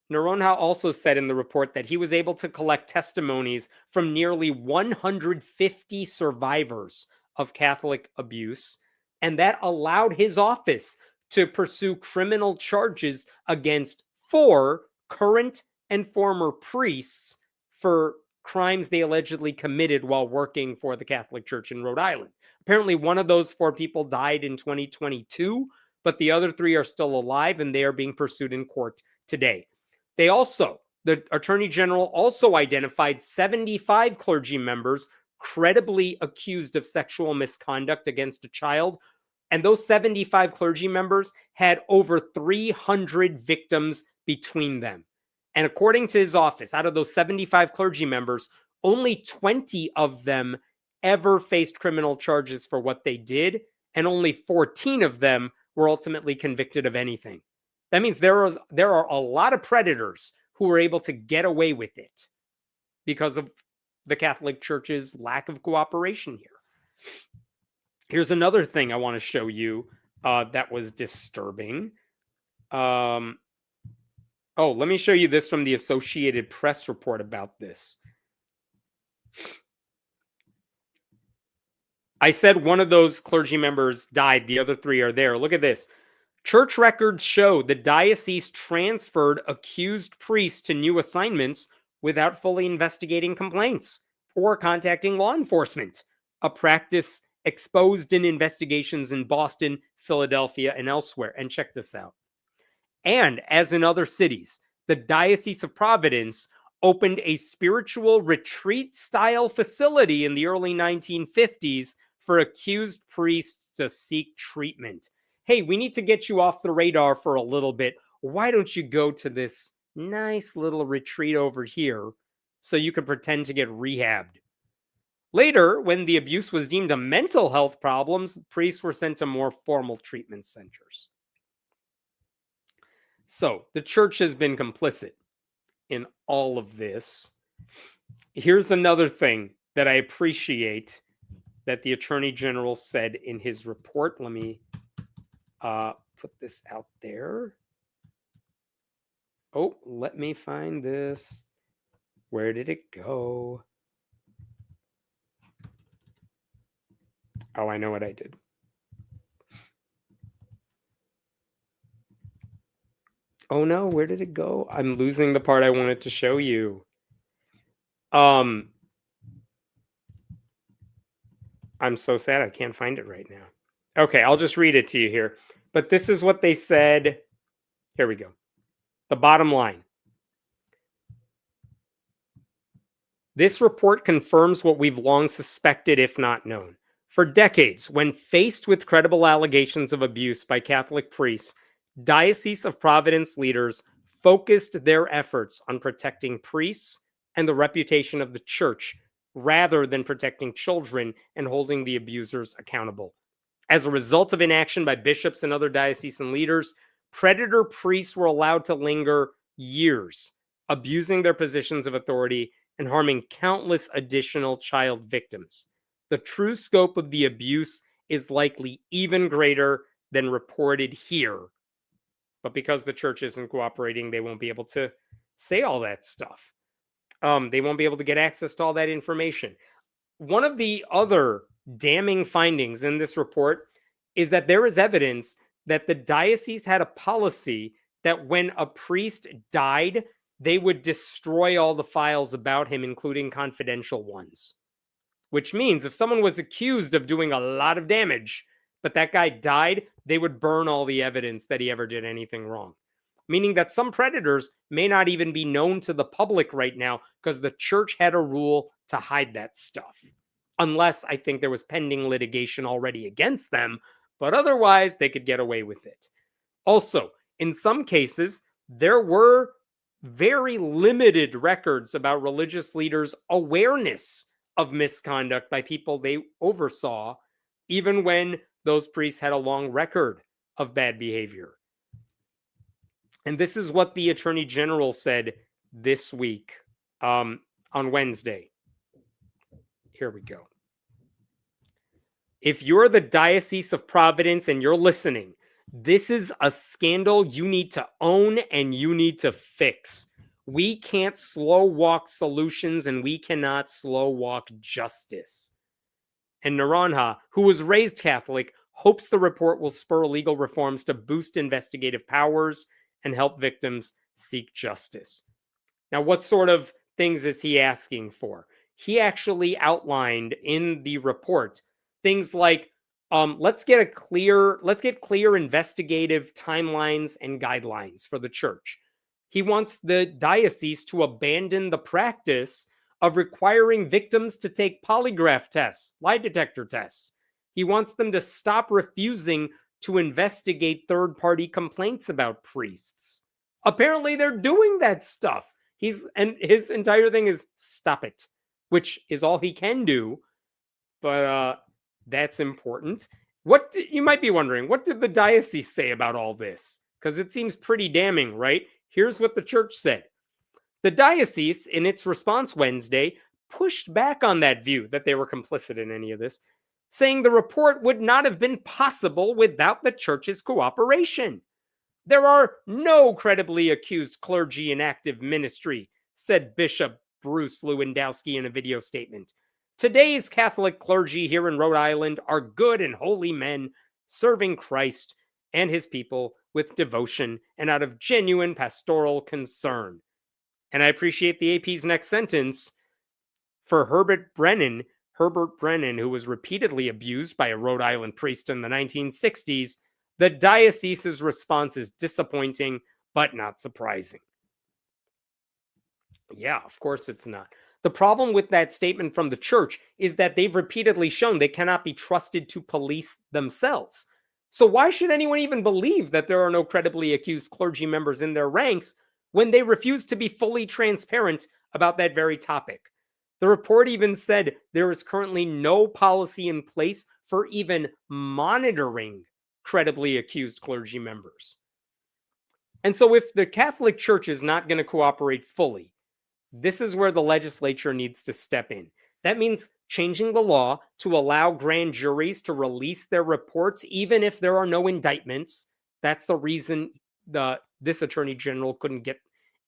Noronha also said in the report that he was able to collect testimonies from nearly 150 survivors of Catholic abuse, and that allowed his office to pursue criminal charges against 4 current and former priests for crimes they allegedly committed while working for the Catholic Church in Rhode Island. Apparently, one of those 4 people died in 2022, but the other 3 are still alive and they are being pursued in court today. The Attorney General also identified 75 clergy members credibly accused of sexual misconduct against a child. And those 75 clergy members had over 300 victims between them. And according to his office, out of those 75 clergy members, only 20 of them ever faced criminal charges for what they did, and only 14 of them were ultimately convicted of anything. That means there are a lot of predators who were able to get away with it because of the Catholic Church's lack of cooperation here. Here's another thing I want to show you that was disturbing. Let me show you this from the Associated Press report about this. I said one of those clergy members died. The other 3 are there. Look at this. Church records show the diocese transferred accused priests to new assignments without fully investigating complaints or contacting law enforcement, a practice exposed in investigations in Boston, Philadelphia, and elsewhere. And check this out. And as in other cities, the Diocese of Providence opened a spiritual retreat-style facility in the early 1950s for accused priests to seek treatment. Hey, we need to get you off the radar for a little bit. Why don't you go to this nice little retreat over here so you could pretend to get rehabbed? Later, when the abuse was deemed a mental health problem, priests were sent to more formal treatment centers. So, the church has been complicit in all of this. Here's another thing that I appreciate that the Attorney General said in his report. Let me put this out there. Oh, let me find this. Where did it go? Oh, I know what I did. Oh no, where did it go? I'm losing the part I wanted to show you. I'm so sad I can't find it right now. Okay, I'll just read it to you here. But this is what they said. Here we go. The bottom line. This report confirms what we've long suspected, if not known. For decades, when faced with credible allegations of abuse by Catholic priests, Diocese of Providence leaders focused their efforts on protecting priests and the reputation of the church rather than protecting children and holding the abusers accountable. As a result of inaction by bishops and other diocesan leaders, predator priests were allowed to linger years, abusing their positions of authority and harming countless additional child victims. The true scope of the abuse is likely even greater than reported here. But because the church isn't cooperating, they won't be able to say all that stuff. They won't be able to get access to all that information. One of the other damning findings in this report is that there is evidence that the diocese had a policy that when a priest died, they would destroy all the files about him, including confidential ones. Which means if someone was accused of doing a lot of damage, but that guy died, they would burn all the evidence that he ever did anything wrong. Meaning that some predators may not even be known to the public right now because the church had a rule to hide that stuff. Unless I think there was pending litigation already against them, but otherwise they could get away with it. Also, in some cases, there were very limited records about religious leaders' awareness of misconduct by people they oversaw, even when those priests had a long record of bad behavior. And this is what the Attorney General said this week on Wednesday. Here we go. If you're the Diocese of Providence and you're listening, this is a scandal you need to own and you need to fix. We can't slow walk solutions and we cannot slow walk justice. And Naranja, who was raised Catholic, hopes the report will spur legal reforms to boost investigative powers and help victims seek justice. Now, what sort of things is he asking for? He actually outlined in the report things like, let's get clear investigative timelines and guidelines for the church. He wants the diocese to abandon the practice of requiring victims to take polygraph tests, lie detector tests. He wants them to stop refusing to investigate third-party complaints about priests. Apparently, they're doing that stuff. And his entire thing is stop it, which is all he can do. But that's important. You might be wondering, what did the diocese say about all this? Because it seems pretty damning, right? Here's what the church said. The diocese, in its response Wednesday, pushed back on that view that they were complicit in any of this, saying the report would not have been possible without the church's cooperation. There are no credibly accused clergy in active ministry, said Bishop Bruce Lewandowski in a video statement. Today's Catholic clergy here in Rhode Island are good and holy men serving Christ and his people with devotion and out of genuine pastoral concern. And I appreciate the AP's next sentence. For Herbert Brennan, who was repeatedly abused by a Rhode Island priest in the 1960s, the diocese's response is disappointing, but not surprising. Yeah, of course it's not. The problem with that statement from the church is that they've repeatedly shown they cannot be trusted to police themselves. So why should anyone even believe that there are no credibly accused clergy members in their ranks when they refuse to be fully transparent about that very topic? The report even said there is currently no policy in place for even monitoring credibly accused clergy members. And so if the Catholic Church is not going to cooperate fully, this is where the legislature needs to step in. That means changing the law to allow grand juries to release their reports, even if there are no indictments. That's the reason this attorney general couldn't get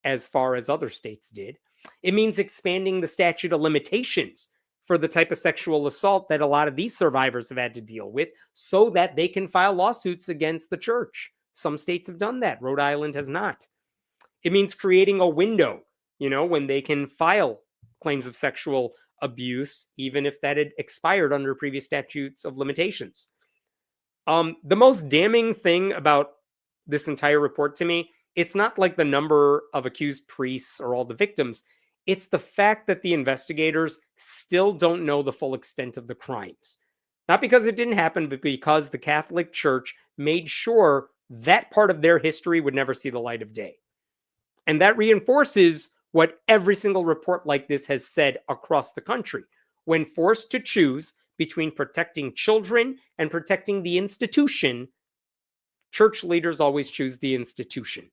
as far as other states did. It means expanding the statute of limitations for the type of sexual assault that a lot of these survivors have had to deal with so that they can file lawsuits against the church. Some states have done that. Rhode Island has not. It means creating a window, when they can file claims of sexual abuse, even if that had expired under previous statutes of limitations. The most damning thing about this entire report to me, it's not like the number of accused priests or all the victims. It's the fact that the investigators still don't know the full extent of the crimes. Not because it didn't happen, but because the Catholic Church made sure that part of their history would never see the light of day. And that reinforces what every single report like this has said across the country. When forced to choose between protecting children and protecting the institution, church leaders always choose the institution.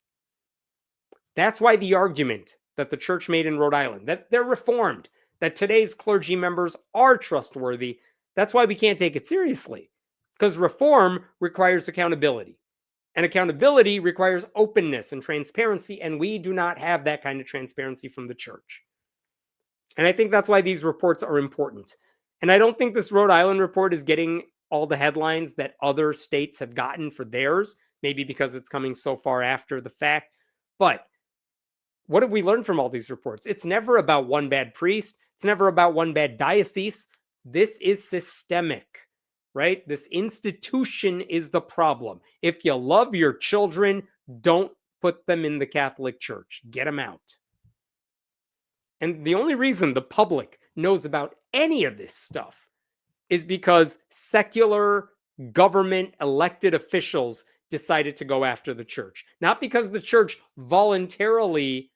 That's why the argument that the church made in Rhode Island, that they're reformed, that today's clergy members are trustworthy, that's why we can't take it seriously. Because reform requires accountability. And accountability requires openness and transparency, and we do not have that kind of transparency from the church. And I think that's why these reports are important. And I don't think this Rhode Island report is getting all the headlines that other states have gotten for theirs, maybe because it's coming so far after the fact. But what have we learned from all these reports? It's never about one bad priest. It's never about one bad diocese. This is systemic. Right? This institution is the problem. If you love your children, don't put them in the Catholic Church. Get them out. And the only reason the public knows about any of this stuff is because secular government elected officials decided to go after the church. Not because the church voluntarily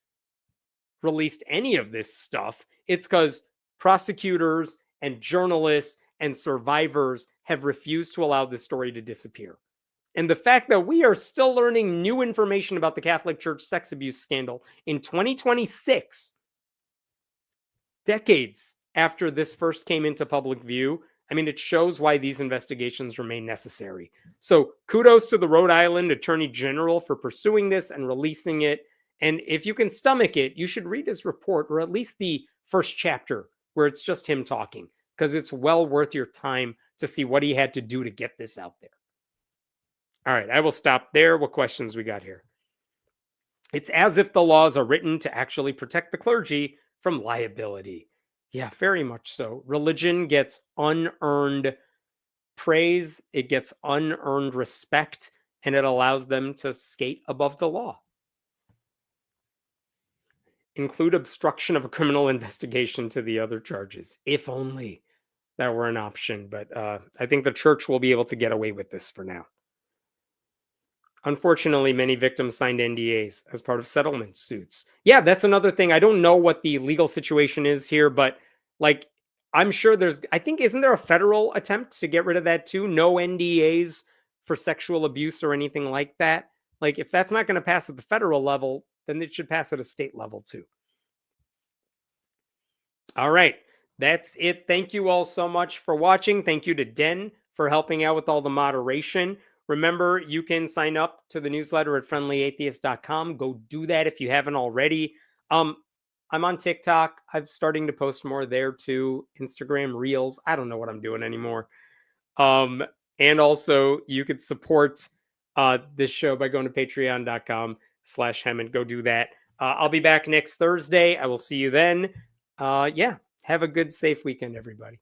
released any of this stuff. It's because prosecutors and journalists and survivors have refused to allow this story to disappear. And the fact that we are still learning new information about the Catholic Church sex abuse scandal in 2026, decades after this first came into public view, it shows why these investigations remain necessary. So kudos to the Rhode Island Attorney General for pursuing this and releasing it. And if you can stomach it, you should read his report, or at least the first chapter where it's just him talking, because it's well worth your time to see what he had to do to get this out there. All right, I will stop there. What questions we got here? It's as if the laws are written to actually protect the clergy from liability. Yeah, very much so. Religion gets unearned praise, it gets unearned respect, and it allows them to skate above the law. Include obstruction of a criminal investigation to the other charges, if only that were an option. But I think the church will be able to get away with this for now. Unfortunately, many victims signed NDAs as part of settlement suits. Yeah, that's another thing. I don't know what the legal situation is here, but I'm sure isn't there a federal attempt to get rid of that too? No NDAs for sexual abuse or anything like that. If that's not going to pass at the federal level, then it should pass at a state level too. All right, that's it. Thank you all so much for watching. Thank you to Den for helping out with all the moderation. Remember, you can sign up to the newsletter at friendlyatheist.com. Go do that if you haven't already. I'm on TikTok. I'm starting to post more there too. Instagram Reels. I don't know what I'm doing anymore. And also, you could support this show by going to patreon.com/Hemant. Go do that. I'll be back next Thursday. I will see you then. Yeah, have a good, safe weekend, everybody.